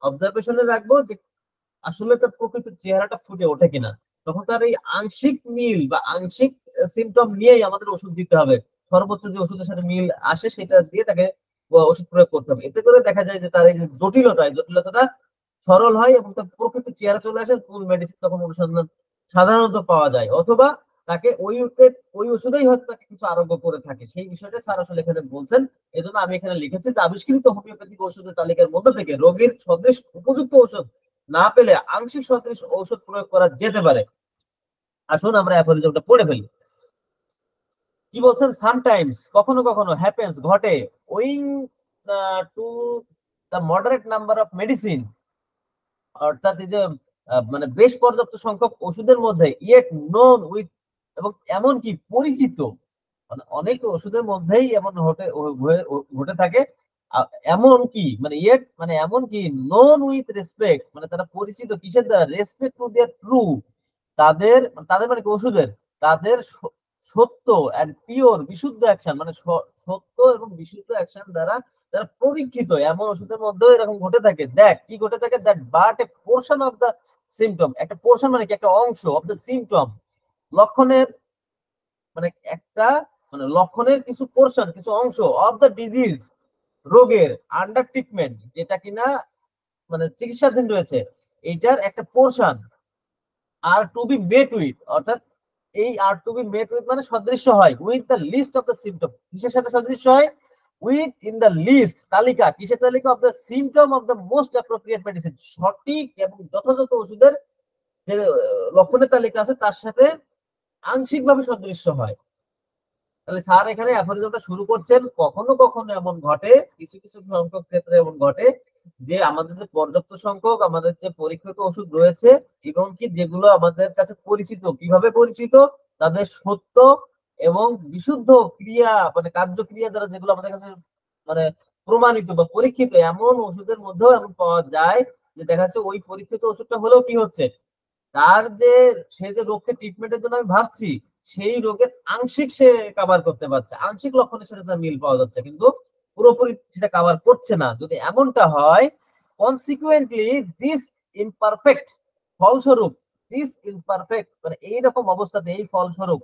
অবজারভেশনে রাখবো যে আসলে তার প্রকৃত চেহারাটা ফুটে ওঠে কিনা। তখন তার এই আংশিক মিল বা আংশিক সিমটম নিয়েই আমাদের ওষুধ দিতে হবে। সর্বোচ্চ যে ওষুধের সাথে মিল আসে সেটা দিয়ে তাকে ওষুধ প্রয়োগ করতে হবে। এতে করে দেখা যায় যে তার এই যে জটিলতাটা সরল হয় এবং তার প্রকৃত চেহারা চলে আসে। ফুল মেডিসিন তখন অনুসন্ধান সাধারণত পাওয়া যায়, অথবা তাকে ওই ওষুধেই হয়তো তাকে কিছু আরোগ্য করে থাকে। সেই বিষয়টা স্যার আসলে এখানে বলছেন। এজন্য আমি এখানে লিখেছি যে আবিষ্কৃত হোমিওপ্যাথিক ওষুধের তালিকার মধ্যে থেকে রোগীর সদৃশ উপযুক্ত ওষুধ না পেলে আংশিক সদৃশ ঔষধ প্রয়োগ করা যেতে পারে। আসুন আমরা অ্যাফোরিজমটা পড়ে ফেলি। কি বলছেন? সামটাইমস, কখনো কখনো, হ্যাপেন্স, ঘটে, owing to the moderate number of medicine, অর্থাৎ এই যে মানে বেশ পর্যাপ্ত সংখ্যক ওষুধের মধ্যে, ইয়েট নোন উইথ, এবং এমনকি পরিচিত, মানে অনেক ওষুধের মধ্যেই এমন ঘটে থাকে। এমন কি মানে ইয়েট মানে এমন কি নোন উইথ রেসপেক্ট, মানে তারা পরিচিত কিসের দ্বারা? রেসপেক্ট টু দেয়ার ট্রু, তাদের তাদের মানে কি ওষুধের, তাদের সত্য এন্ড পিওর বিশুদ্ধ অ্যাকশন, মানে সত্য এবং বিশুদ্ধ অ্যাকশন দ্বারা তারা পরীক্ষিত এমন ওষুধের মধ্যেও এরকম ঘটে থাকে। দ্যাট কি ঘটে থাকে? That but A portion of the symptom, একটা পোর্শন মানে কি একটা অংশ, অফ দ্য সিমটম, লক্ষণের, মানে একটা মানে লক্ষণের কিছু পোর্শন, কিছু অংশ, অফ দ্য ডিজিজ, রোগের, আন্ডার ট্রিটমেন্ট, যেটা কিনা মানে চিকিৎসাধীন রয়েছে, এইটার একটা portion are to be met with, অর্থাৎ এই are to be met with মানে সদৃশ্য হয়, with the list of the symptom, কিসের সাথে সদৃশ্য হয়? উইথ ইন দ্য লিস্ট, তালিকা, কিসের তালিকা? Of the symptom of the most appropriate medicine, সঠিক এবং যথাযথ ওষুধের যে লক্ষণের তালিকা আছে তার সাথে আংশিকভাবে সদৃশ্য হয়। তাহলে স্যার এখানে অ্যাফোরিজমটা শুরু করছেন, কখনো কখনো এমন ঘটে, কিছু কিছু সংখ্যক ক্ষেত্রে এমন ঘটে যে আমাদের যে পর্যাপ্ত সংখ্যক আমাদের যে পরীক্ষিত ওষুধ রয়েছে এবং কি যেগুলো আমাদের কাছে পরিচিত, কিভাবে পরিচিত? তাদের সত্য এবং বিশুদ্ধ ক্রিয়া মানে কার্যক্রিয়া দ্বারা যেগুলো আমাদের কাছে মানে প্রমাণিত বা পরীক্ষিত, এমন ওষুধের মধ্যেও এমন পাওয়া যায় যে দেখা যাচ্ছে ওই পরীক্ষিত ওষুধটা হলেও কি হচ্ছে, তার যে সে যে রোগকে ট্রিটমেন্টের জন্য আমি ভাবছি সেই রোগের আংশিক সে কভার করতে পারছে, আংশিক লক্ষণের সাথে তার মিল পাওয়া যাচ্ছে, কিন্তু পুরোপুরি সেটা কভার করছে না। যদি এমনটা হয়, কনসিকুয়েন্টলি দিস ইমপারফেক্ট, ফলস্বরূপ, দিস ইমপারফেক্ট মানে এইরকম অবস্থাতে, এই ফলস্বরূপ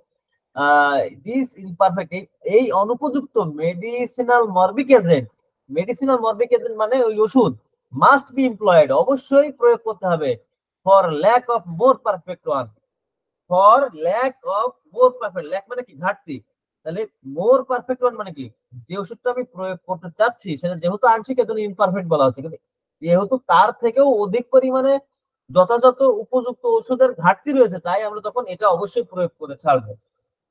দিস ইমপারফেক্ট, এই অনুপযুক্ত মেডিসিনাল মরবিক এজেন্ট মানে ওই ওষুধ মাস্ট বি এমপ্লয়েড, অবশ্যই প্রয়োগ করতে হবে, for lack of more perfect one, for lack of more perfect, lack মানে কি ঘাটতি, তাহলে মোর পারফেক্ট ওয়ান মানে কি যে ওষুধটা আমি প্রয়োগ করতে চাচ্ছি সেটা যেহেতু আংশিক এজন্য ইমপারফেক্ট বলা হচ্ছে, কিন্তু যেহেতু তার থেকেও অধিক পরিমাণে যথাযথ উপযুক্ত ওষুধের ঘাটতি রয়েছে, তাই আমরা তখন এটা অবশ্যই প্রয়োগ করে ছাড়বো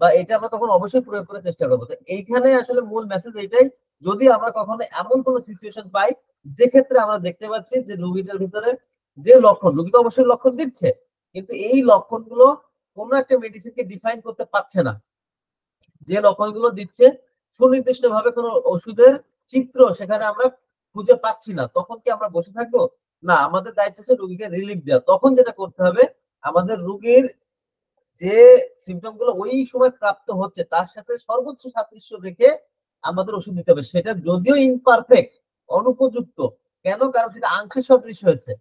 বা এটা আমরা তখন অবশ্যই প্রয়োগ করার চেষ্টা করবো। তো এইখানে আসলে মূল মেসেজ এইটাই, যদি আমরা কখনো এমন কোনো সিচুয়েশন পাই যে ক্ষেত্রে আমরা দেখতে পাচ্ছি যে রোগীটার ভিতরে যে লক্ষণ, রোগী তো অবশ্যই লক্ষণ দিচ্ছে, কিন্তু এই লক্ষণগুলো কোনো একটা মেডিসিনকে ডিফাইন করতে পারছে না, যে লক্ষণগুলো দিচ্ছে সুনির্দিষ্ট ভাবে কোনো ওষুধের চিত্র সেখানে আমরা খুঁজে পাচ্ছি না, তখন কি আমরা বসে থাকবো? না, আমাদের দায়িত্ব হচ্ছে রোগীকে রিলিফ দেওয়া। তখন যেটা করতে হবে, আমাদের রোগীর যে সিমটম গুলো ওই সময় প্রাপ্ত হচ্ছে তার সাথে সর্বোচ্চ সাদৃশ্য রেখে আমাদের ওষুধ দিতে হবে, সেটা যদিও ইমপারফেক্ট, অনুপযুক্ত, কেন? কারণ সেটা আংশিক সদৃশ হয়েছে,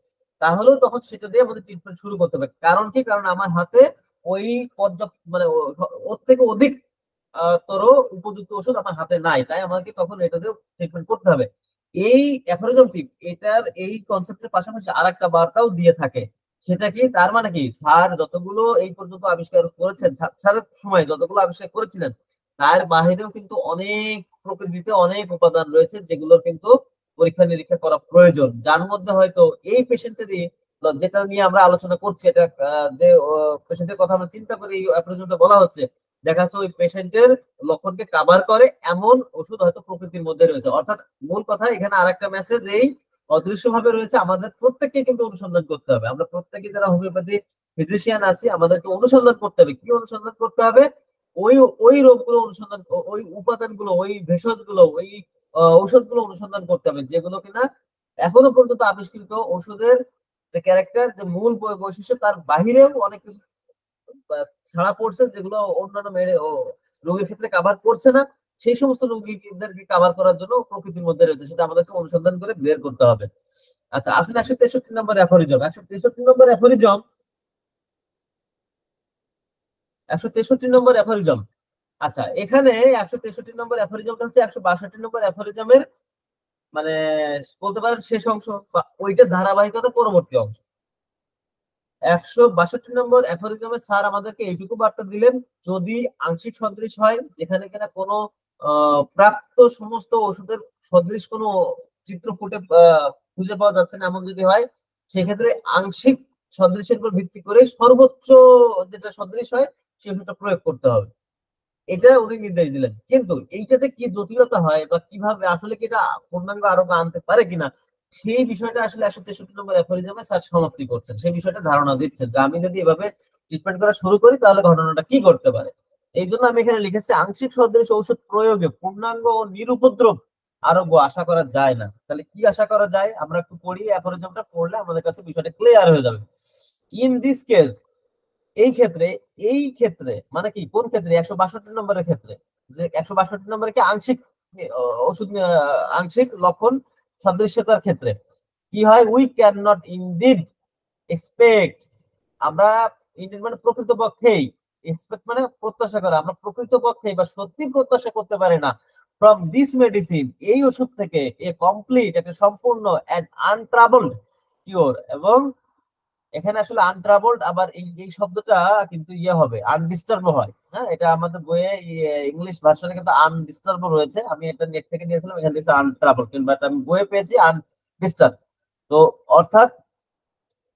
তাহলেও তখন সেটা দিয়ে আমাদের ট্রিটমেন্ট শুরু করতে হবে। কারণ কি? কারণ আমার হাতে ওই পর্যাপ্ত মানে ওর থেকে অধিক তোর উপযুক্ত ওষুধ আমার হাতে নাই, তাই আমাকে তখন এটা দিয়ে ট্রিটমেন্ট করতে হবে। এই অ্যাফোরিজম টিপ এটার এই কনসেপ্টের পাশাপাশি আরেকটা বার্তাও দিয়ে থাকে, সেটা কি? তার মানে কি স্যার যতগুলো এই পর্যন্ত আবিষ্কার করেছেন, স্যারের সময় যতগুলো আবিষ্কার করেছিলেন তার বাহিরেও কিন্তু অনেক প্রকৃতিতে অনেক উপাদান রয়েছে যেগুলোর কিন্তু পরীক্ষা নিরীক্ষা করা প্রয়োজন, যার মধ্যে হয়তো এই পেশেন্টেরই যেটা নিয়ে আমরা আলোচনা করছি, এটা যে পেশেন্টের কথা আমরা চিন্তা করি অ্যাপ্রোচটা বলা হচ্ছে, দেখা যাচ্ছে ওই পেশেন্টের লক্ষণকে কাভার করে এমন ওষুধ হয়তো প্রকৃতির মধ্যে রয়েছে। অর্থাৎ মূল কথা এখানে আরেকটা মেসেজ এই অদৃশ্য ভাবে রয়েছে, আমাদের প্রত্যেককে কিন্তু অনুসন্ধান করতে হবে। আমরা প্রত্যেকে যারা হোমিওপ্যাথি ফিজিশিয়ান আছি আমাদেরকে অনুসন্ধান করতে হবে। কি অনুসন্ধান করতে হবে? ওই ওই রোগগুলো অনুসন্ধান, ওই উপাদানগুলো, ওই ভেষজগুলো, ওই ঔষধগুলো অনুসন্ধান করতে হবে যেগুলো কিনা এখনো পর্যন্ত আবিষ্কৃত ওষুধের যে ক্যারেক্টার, যে মূল বৈশিষ্ট্য তার বাহিরেও অনেক কিছু ছাড়া পড়ছে যেগুলো অন্যান্য রোগীর ক্ষেত্রে কাভার করছে না, সেই সমস্ত রোগীদেরকে কাভার করার জন্য প্রকৃতির মধ্যে রয়েছে, সেটা আমাদেরকে অনুসন্ধান করে বের করতে হবে। আচ্ছা, আসলে 163 নম্বর অ্যাফোরিজম, 163 নম্বর অ্যাফোরিজম, 163 নম্বর অ্যাফোরিজম। আচ্ছা, এখানে 163 নম্বর অ্যাফোরিজমটা হচ্ছে 162 নম্বর অ্যাফোরিজমের মানে বলতে পারেন শেষ অংশ বা ওইটা ধারাবাহিকতা পরবর্তী অংশ। 162 নম্বর অ্যাফোরিজমে স্যার আমাদেরকে এইটুকু বার্তা দিলেন, যদি আংশিক সদৃশ হয়, যেখানে কিনা কোনো প্রাপ্ত সমস্ত ওষুধের সদৃশ কোনো চিত্র ফুটে খুঁজে পাওয়া যাচ্ছে না, এমন যদি হয়, সেক্ষেত্রে আংশিক সদৃশের উপর ভিত্তি করে সর্বোচ্চ যেটা সদৃশ হয় সেই ওষুধটা প্রয়োগ করতে হবে। এটা উনি নির্দেশ দিলেন। কিন্তু এইটাতে কি জটিলতা হয় বা কিভাবে আসলে কি এটা পূর্ণাঙ্গ আরোগ্য আনতে পারে কিনা, সেই বিষয়টা আসলে 163 নম্বর অ্যাফোরিজমে স্যার সমাপ্তি করছেন, সেই বিষয়টা ধারণা দিচ্ছেন যে আমি যদি এভাবে ট্রিটমেন্ট করা শুরু করি তাহলে ঘটনাটা কি করতে পারে। এই জন্য আমি এখানে লিখেছি আংশিক সদৃশ ঔষধ প্রয়োগে পূর্ণাঙ্গ ও নিরুপদ্রব আরোগ্য আশা করা যায় না। তাহলে কি আশা করা যায়, আমরা একটু পড়ি, অ্যাফোরিজমটা পড়লে আমাদের কাছে বিষয়টা ক্লিয়ার হয়ে যাবে। ইন দিস কেস, এই ক্ষেত্রে মানে কি, কোন ক্ষেত্রে, 162 নম্বরের ক্ষেত্রে, যে 162 নম্বরে কি আংশিক ওষুধ আংশিক লক্ষণ সদৃশ্যতার ক্ষেত্রে কি হয়, we can not indeed expect, আমরা ইনডিড মানে প্রকৃতপক্ষেই, এক্সপেক্ট মানে প্রত্যাশা করা, আমরা প্রকৃতপক্ষেই বা সত্যি প্রত্যাশা করতে পারি না ফ্রম দিস মেডিসিন, এই ওষুধ থেকে, এ কমপ্লিট, একটা সম্পূর্ণ এন্ড আনট্রাবলড কিওর। এবং এখানে আসলে আনট্রাবলড আবার এই শব্দটা কিন্তু ইয়ে হবে, আনডিস্টার্ব হয়। হ্যাঁ, এটা আমাদের বইয়ে ইংলিশ ভার্সনে কিন্তু আনডিস্টার্ব রয়েছে, আমি এটা নেট থেকে নিয়েছিলাম, এখানে দিয়েছে আনট্রাবলড, বাট আমি বইয়ে পেয়েছি আনডিস্টার্ব। তো অর্থাৎ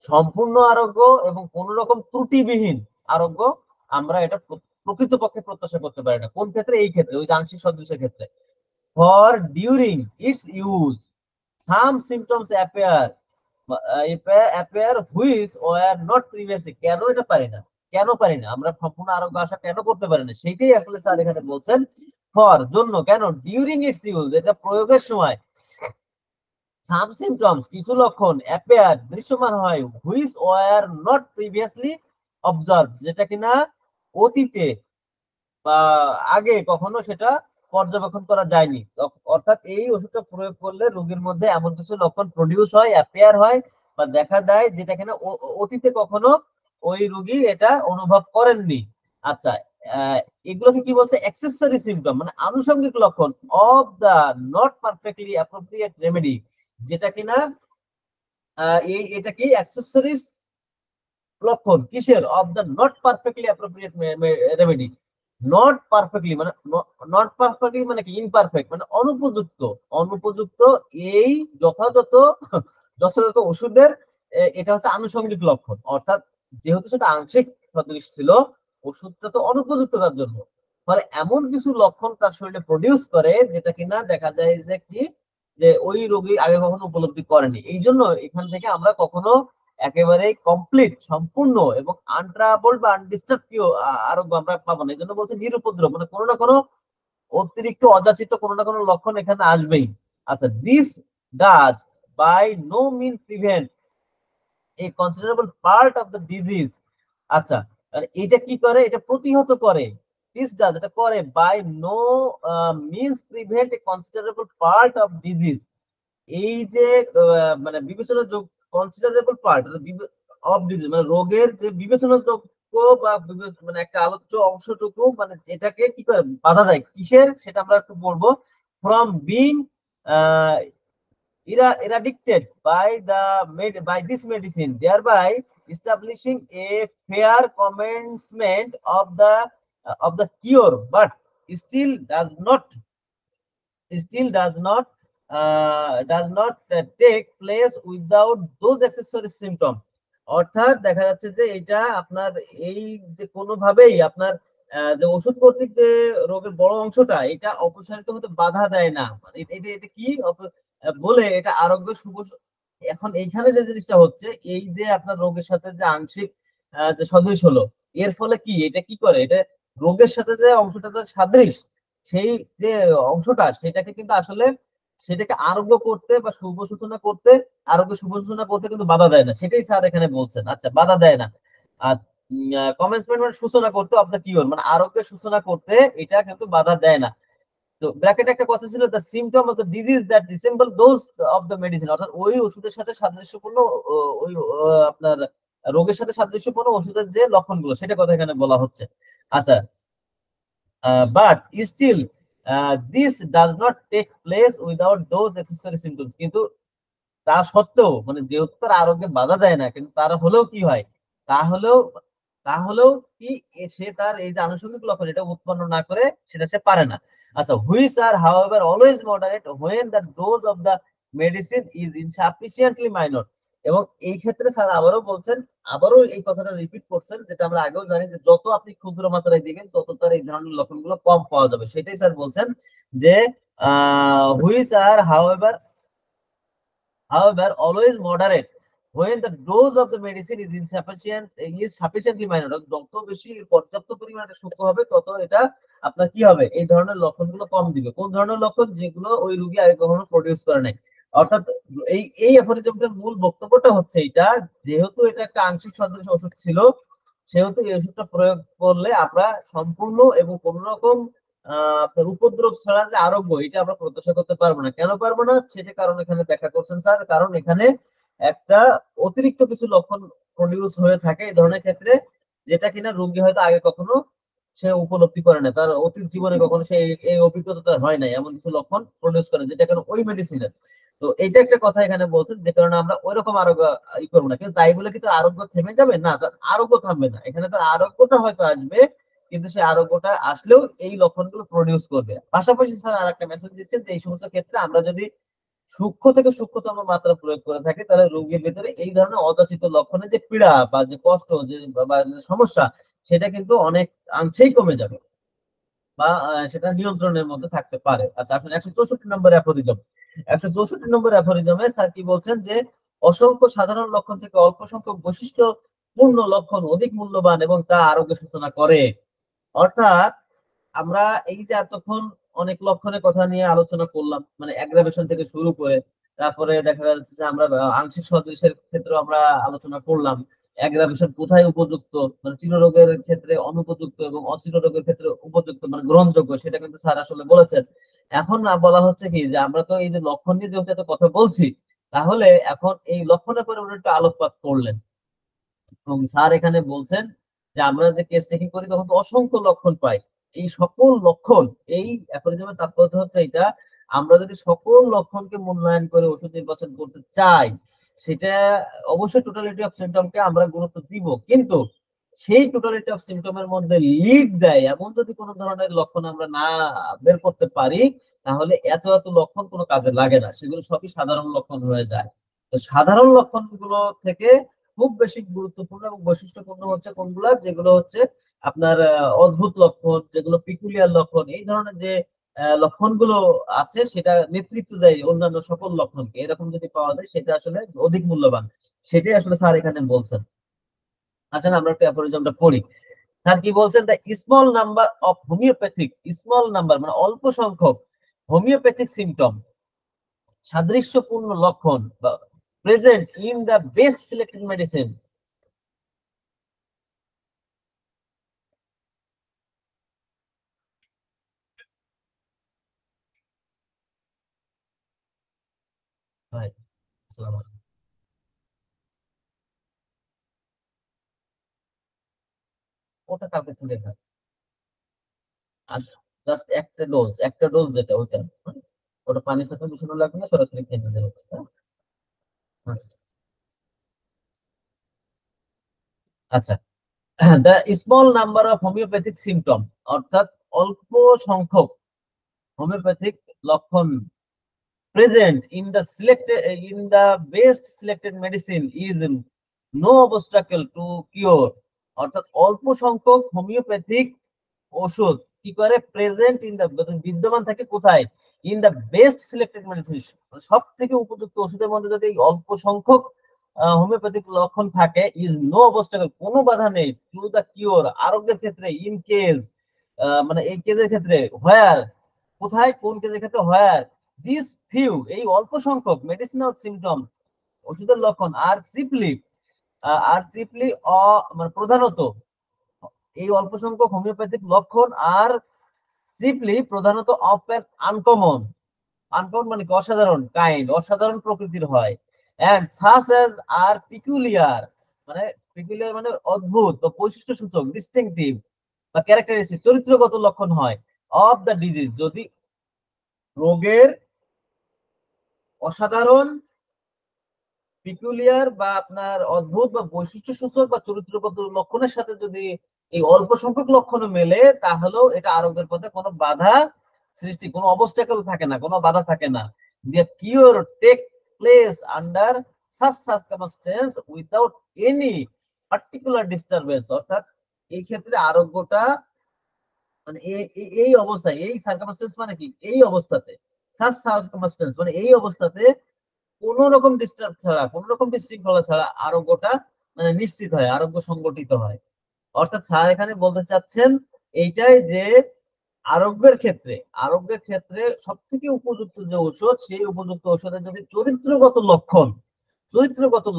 সম্পূর্ণ আরোগ্য এবং কোন রকম ত্রুটিবিহীন আরোগ্য আমরা এটা প্রকৃতপক্ষে প্রত্যাশা করতে পারি না। কোন ক্ষেত্রে, এই ক্ষেত্রে, ওই যে আংশিক সদৃশের ক্ষেত্রে। For during its use some symptoms appear which were not previously, কেন এটা পারি না, কেন পারি না আমরা সম্পূর্ণ আরোগ্য আশা কেন করতে পারি না, সেইটাই আসলে স্যার এখানে বলছেন। ফর জন্য, কেন, ডিউরিং ইটস ইউজ এটা প্রয়োগের সময়, সাম সিমটমস কিছু লক্ষণ, অ্যাপিয়ার দৃশ্যমান হয়, which were not previously observe যেটা কিনা অতীতে বা আগে কখনো সেটা পর্যবেক্ষণ করা যায়নি। অর্থাৎ এই ওষুধটা প্রয়োগ করলে রোগীর মধ্যে এমন কিছু লক্ষণ প্রডিউস হয়, অ্যাপিয়ার হয় বা দেখা দেয় যেটা কিনা অতীতে কখনো ওই রোগী এটা অনুভব করেননি। আচ্ছা, এগুলোকে কি বলছে, অ্যাক্সেসরি সিমটম মানে আনুষঙ্গিক লক্ষণ of the not perfectly appropriate remedy, যেটা কিনা এটা কি অ্যাক্সেসরিজ লক্ষণ কিসের, of the not perfectly appropriate remedy. Not perfectly মানে, নট পারফেক্টলি মানে কি, ইমপারফেক্ট মানে অনুপযুক্ত, অনুপযুক্ত এই যথাযথ যথাযথ ওষুধের এটা হচ্ছে আনুষঙ্গিক লক্ষণ। অর্থাৎ যেহেতু সেটা আংশিক সদৃশ ছিল, ওষুধটা তো অনুপযুক্ত তার জন্য, ফলে এমন কিছু লক্ষণ তার শরীরে প্রডিউস করে যেটা কিনা দেখা যায় যে কি, যে ওই রোগী আগে কখনো উপলব্ধি করেনি। এই জন্য এখান থেকে আমরা কখনো একেবারে কমপ্লিট, সম্পূর্ণ এবং আনট্রাবলড বা আনডিস্টার্ব আরোগ্য আমরা পাবো না। এই জন্য বলছে নিরুপদ্রব, মানে কোনো না কোনো অতিরিক্ত অযাচিত কোনো না কোনো লক্ষণ এখানে আসবেই। আচ্ছা, this does by no mean prevent a considerable part of the disease. আচ্ছা, এটা কি করে, এটা প্রতিহত করে, দিস ডাজ এটা করে, by no means prevent a considerable part of disease. এই যে মানে বিবেচনাযোগ্য, কনসিডারেবল পার্ট অফ ডিজিজ মানে রোগের যে বিবেচনাযোগ্য বা মানে একটা আলোচ্য অংশটুকু, মানে এটাকে কি করে বাধা দেয়, কিসের, সেটা আমরা একটু বলবো। From being eradicated by this medicine, thereby establishing a fair commencement of the cure, but still does not take place without those accessory symptoms. অর্থাৎ দেখা যাচ্ছে যে এটা আপনার এই যে কোনোভাবেই আপনার যে ওষুধ কর্তৃক যে রোগের বড় অংশটা এটা অপসারিত হতে বাধা দেয় না, মানে এটা এটা কি বলে এটা আরোগ্য শুভ। এখন এইখানে যে জিনিসটা হচ্ছে, এই যে আপনার রোগের সাথে যে আংশিক যে সদৃশ হলো, এর ফলে কি, এটা কি করে, এটা রোগের সাথে যে অংশটা সাদৃশ, সেই যে অংশটা সেটাকে কিন্তু আসলে সেটাকে আরোগ্য করতে বা শুভ সূচনা করতে, আরোগ্য শুভ সূচনা করতে কিন্তু বাধা দেয় না, সেটাই স্যার এখানে বলছেন। আচ্ছা, বাধা দেয় না। আর কমেন্সমেন্ট মানে সূচনা করতে, অফ দ্য কিওর মানে আরোগ্যের সূচনা করতে এটা কিন্তু বাধা দেয় না। তো ব্র্যাকেটে একটা কথা ছিল, the symptom of the disease that resemble those of the medicine, অর্থাৎ ওই ওষুধের সাথে সাদৃশ্যপূর্ণ ওই আপনার রোগের সাথে সাদৃশ্যপূর্ণ ওষুধের যে লক্ষণগুলো সেটা কথা এখানে বলা হচ্ছে। আচ্ছা, but still this does not take place without those accessory symptoms, কিন্তু তা সত্ত্বেও মানে যেহেতু তার আরোগ্যে বাধা দেয় না, কিন্তু তার হলেও কি হয়, তাহলেও তাহলেও কি সে তার এই যে আনুষঙ্গিক লক্ষণ এটা উৎপন্ন না করে সেটা সে পারে না। আচ্ছা, which are however always moderate when the dose of the medicine is insufficiently minor. এবং এই ক্ষেত্রে স্যার আবারও বলছেন, আবারও এই কথাটা রিপিট করছেন, যেটা আমরা আগেও জানি যে যত আপনি ক্ষুদ্র মাত্রায় দিবেন তত তার এই ধরনের লক্ষণগুলো কম পাওয়া যাবে। সেটাই স্যার বলছেন যে which are however always moderate when the dose of the medicine is sufficiently minor, যত বেশি পর্যাপ্ত পরিমাণে সূক্ষ্ম হবে তত এটা আপনার কি হবে, এই ধরনের লক্ষণগুলো কম দিবে। কোন ধরনের লক্ষণ? যেগুলো ওই রোগী আগে কখনো প্রডিউস করে নাই। অর্থাৎ এই অ্যাফোরিজমটার মূল বক্তব্যটা হচ্ছে এটা, যেহেতু এটা একটা আংশিক সদৃশ ওষুধ ছিল, সেহেতু এই ওষুধটা প্রয়োগ করলে আমরা সম্পূর্ণ এবং কোন রকম আপনার উপদ্রব ছাড়া যে আরোগ্য এটা আমরা প্রত্যাশা করতে পারবো না। কেন পারবো না সেটা কারণ এখানে ব্যাখ্যা করছেন স্যার, কারণ এখানে একটা অতিরিক্ত কিছু লক্ষণ প্রডিউস হয়ে থাকে এই ধরনের ক্ষেত্রে, যেটা কিনা রোগী হয়তো আগে কখনো সে উপলব্ধি করে না, তার অতীত জীবনে কখনো সে এই অভিজ্ঞতা হয় নাই, এমন কিছু লক্ষণ প্রডিউস করে যেটা কারণ ওই মেডিসিনের। তো এটা একটা কথা এখানে বলছেন, যে কারণে আমরা ওইরকম আরোগ্য করবো না। কিন্তু তাই বলে কি তার আরোগ্য থেমে যাবে? না, তার আরোগ্য থামবে না। এখানে তার আরোগ্যটা হয়তো আসবে, কিন্তু সেই আরোগ্যটা আসলেও এই লক্ষণগুলো প্রডিউস করবে। পাশাপাশি স্যার আর একটা মেসেজ দিচ্ছেন যে এই সমস্ত ক্ষেত্রে আমরা যদি সূক্ষ্ম থেকে সূক্ষ্মতম মাত্রা প্রয়োগ করে থাকে, তাহলে রোগীর ভিতরে এই ধরনের অযাচিত লক্ষণের যে পীড়া বা যে কষ্ট বা যে সমস্যা সেটা কিন্তু অনেক অংশেই কমে যাবে বা সেটা নিয়ন্ত্রণের মধ্যে থাকতে পারে। আচ্ছা, আসলে 164 নম্বর অ্যাফোরিজম, 164 নম্বর অ্যাফোরিজমে স্যার কি বলছেন যে অসংখ্য সাধারণ লক্ষণ থেকে অল্প সংখ্যক বৈশিষ্ট্যপূর্ণ লক্ষণ অধিক মূল্যবান এবং তা আরোগ্য সূচনা করে। অর্থাৎ আমরা এই যে এতক্ষণ অনেক লক্ষণের কথা নিয়ে আলোচনা করলাম, মানে অ্যাগ্রাভেশন থেকে শুরু করে তারপরে দেখা যাচ্ছে যে আমরা আংশিক সদৃশের ক্ষেত্রে আমরা আলোচনা করলাম, অ্যাগ্রাভেশন কোথায় উপযুক্ত, মানে চিররোগের ক্ষেত্রে অনুপযুক্ত এবং অচিররোগের ক্ষেত্রে উপযুক্ত মানে গ্রহণযোগ্য, সেটা কিন্তু স্যার আসলে বলেছেন। এখন না বলা হচ্ছে কি যে আমরা তো এই যে লক্ষণ নিয়ে যেহেতু এত কথা বলছি, তাহলে এখন এই লক্ষণের পরে উনি একটু আলোকপাত করলেন এবং স্যার এখানে বলছেন যে আমরা যে কেস টেকিং করি তখন তো অসংখ্য লক্ষণ পাই। এই সকল লক্ষণ, এই অ্যাফোরিজমের তাৎপর্য হচ্ছে এটা, আমরা যদি সকল লক্ষণকে মূল্যায়ন করে ওষুধ নির্বাচন করতে চাই, সেটা অবশ্যই টোটালিটি অফ সিমটমকে আমরা গুরুত্ব দিব, কিন্তু সেই টোটালিটি অফ সিমটমের মধ্যে লিড দেয় এমন যদি কোনো ধরনের লক্ষণ আমরা না বের করতে পারি, তাহলে এত এত লক্ষণ কোনো কাজে লাগে না, সেগুলো সবই সাধারণ লক্ষণ হয়ে যায়। তো সাধারণ লক্ষণগুলো থেকে খুব বেশি গুরুত্বপূর্ণ এবং বৈশিষ্ট্যপূর্ণ হচ্ছে কোনগুলা, যেগুলো হচ্ছে আপনার অদ্ভুত লক্ষণ, যেগুলো পিকুলিয়ার লক্ষণ, এই ধরনের যে লক্ষণগুলো আছে সেটা নেতৃত্ব দেয় অন্যান্য সকল লক্ষণকে, এরকম যদি পাওয়া যায় সেটা আসলে অধিক মূল্যবান। সেটাই আসলে স্যার এখানে বলছেন। আসেন আমরা একটু অ্যাফোরিজমটা পড়ি। স্যার কি বলছেন, the small number of homeopathic, small number মানে অল্প সংখ্যক হোমিওপ্যাথিক সিমটম সাদৃশ্যপূর্ণ লক্ষণ বা present in the best selected medicine. ভাই আসসালামু আলাইকুম। ওটা কালকে তুলে খান। আচ্ছা, জাস্ট একটা ডোজ যেটা ওইটা, ওটা পানির সাথে মিশানো লাগবে না, সরাসরি খেয়ে নিতে হচ্ছে, হ্যাঁ? আচ্ছা আচ্ছা, the small number of homeopathic symptom, অর্থাৎ অল্প সংখ্যক হোমিওপ্যাথিক লক্ষণ present in the best selected medicine is no obstacle to cure, অর্থাৎ অল্প সংখ্যক হোমিওপ্যাথিক ওষুধ কি করে প্রেজেন্ট ইন দা, বিদ্যমান থাকে কোথায়, in the best selected medicine, সব থেকে উপযুক্ত ওষুধের মধ্যে যদি অল্প সংখ্যক হোমিওপ্যাথিক লক্ষণ থাকে, ইজ নো অবস্টাকল, কোনো বাধা নেই, টু দা কিওর, আরোগ্যের ক্ষেত্রে, ইন কেস মানে এই কেসের ক্ষেত্রে, হোয়ার, কোথায় কোন কেসের ক্ষেত্রে, হোয়ার দিস ফিউ, এই অল্প সংখ্যক মেডিসিনাল সিমটম ওষুধের লক্ষণ আর চিপলি মানে প্রধানত এই অল্প সংখ্যক হোমিওপ্যাথিক লক্ষণ আর চিপলি প্রধানত অফ অ্যান আনকমন, আনকমন মানে কি অসাধারণ, কাইন্ড অসাধারণ প্রকৃতির হয়, and such as are peculiar, মানে পিকুলিয়ার মানে অদ্ভুত বা বৈশিষ্ট্য সূচক, ডিস্টিংটিভ বা ক্যারেক্টারিস্টিক চরিত্রগত লক্ষণ হয় অফ দ্য ডিজিজ, যদি রোগের অসাধারণ, পিকুলিয়ার বা আপনার অদ্ভুত বা বৈশিষ্ট্য সূচক বা চরিত্রগত লক্ষণের সাথে যদি এই অল্প সংখ্যক লক্ষণ মেলে, তাহলেও এটা আরোগ্যের পথে কোনো বাধা সৃষ্টি, কোনো অবস্টাকেল থাকে না, কোনো বাধা থাকে না। The cure take place under such circumstance without any particular disturbance, অর্থাৎ এই ক্ষেত্রে আরোগ্যটা মানে এই অবস্থায়, এই সার্কামস্টেন্স মানে কি, এই অবস্থাতে, সাচ সার্কামস্টেন্স মানে এই অবস্থাতে কোন রকম ডিস্টার্ব ছাড়া, কোন রকম বিশৃঙ্খলা ছাড়া আরোগ্যটা মানে নিশ্চিত হয়, আরোগ্য সংগঠিত হয়। অর্থাৎ স্যার এখানে বলতে চাচ্ছেন এইটাই যে আরোগ্যের ক্ষেত্রে সব থেকে উপযুক্ত যে ঔষধ, সেই উপযুক্ত ঔষধের যদি চরিত্রগত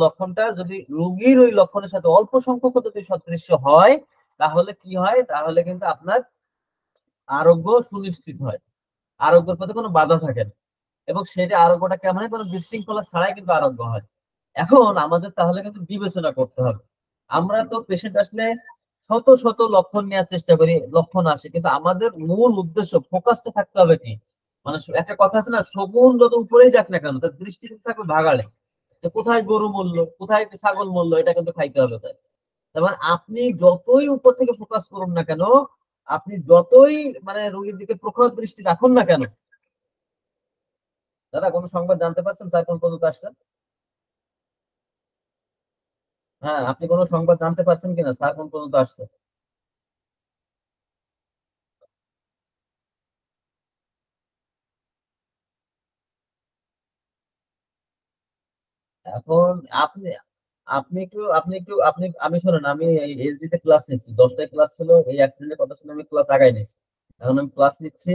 লক্ষণটা যদি রোগীর ওই লক্ষণের সাথে অল্প সংখ্যক যদি সদৃশ্য হয়, তাহলে কি হয়, তাহলে কিন্তু আপনার আরোগ্য সুনিশ্চিত হয়, আরোগ্যের পথে কোনো বাধা থাকে না, এবং সেটা আরোগ্যটা কেমন হয়, কোনো বিশৃঙ্খলা ছাড়াই কিন্তু আরোগ্য হয়। এখন আমাদের তাহলে কিন্তু বিবেচনা করতে হবে। আমরা তো পেশেন্ট আসলে শত শত লক্ষণ নেওয়ার চেষ্টা করি, লক্ষণ আসে, কিন্তু আমাদের মূল উদ্দেশ্য ফোকাসটা থাকতে হবে কি, মানে একটা কথা আছে না, শগুন যত উপরেই যাক না কেন তার দৃষ্টি থাকবে ভাগাড়ে, যে কোথায় গরু মরলো, কোথায় ছাগল মরলো, এটা কিন্তু খাইতে হবে তাই। তার মানে আপনি যতই উপর থেকে ফোকাস করুন না কেন, আপনি যতই মানে রোগীর দিকে প্রখর দৃষ্টি রাখুন না কেন। দাদা কোনো সংবাদ জানতে পারছেন স্যার কোন পর্যন্ত আসছেন? হ্যাঁ, আপনি কোনো সংবাদ জানতে পারছেন কিনা স্যার কোন পর্যন্ত আসছে? এখন আপনি আপনি শোনেন, আমি এইচডি তে ক্লাস নিচ্ছি, 10টায় ক্লাস ছিল, এই অ্যাক্সিডেন্টের কথা শুনে আমি ক্লাস আগাই নিচ্ছি, এখন আমি ক্লাস নিচ্ছি।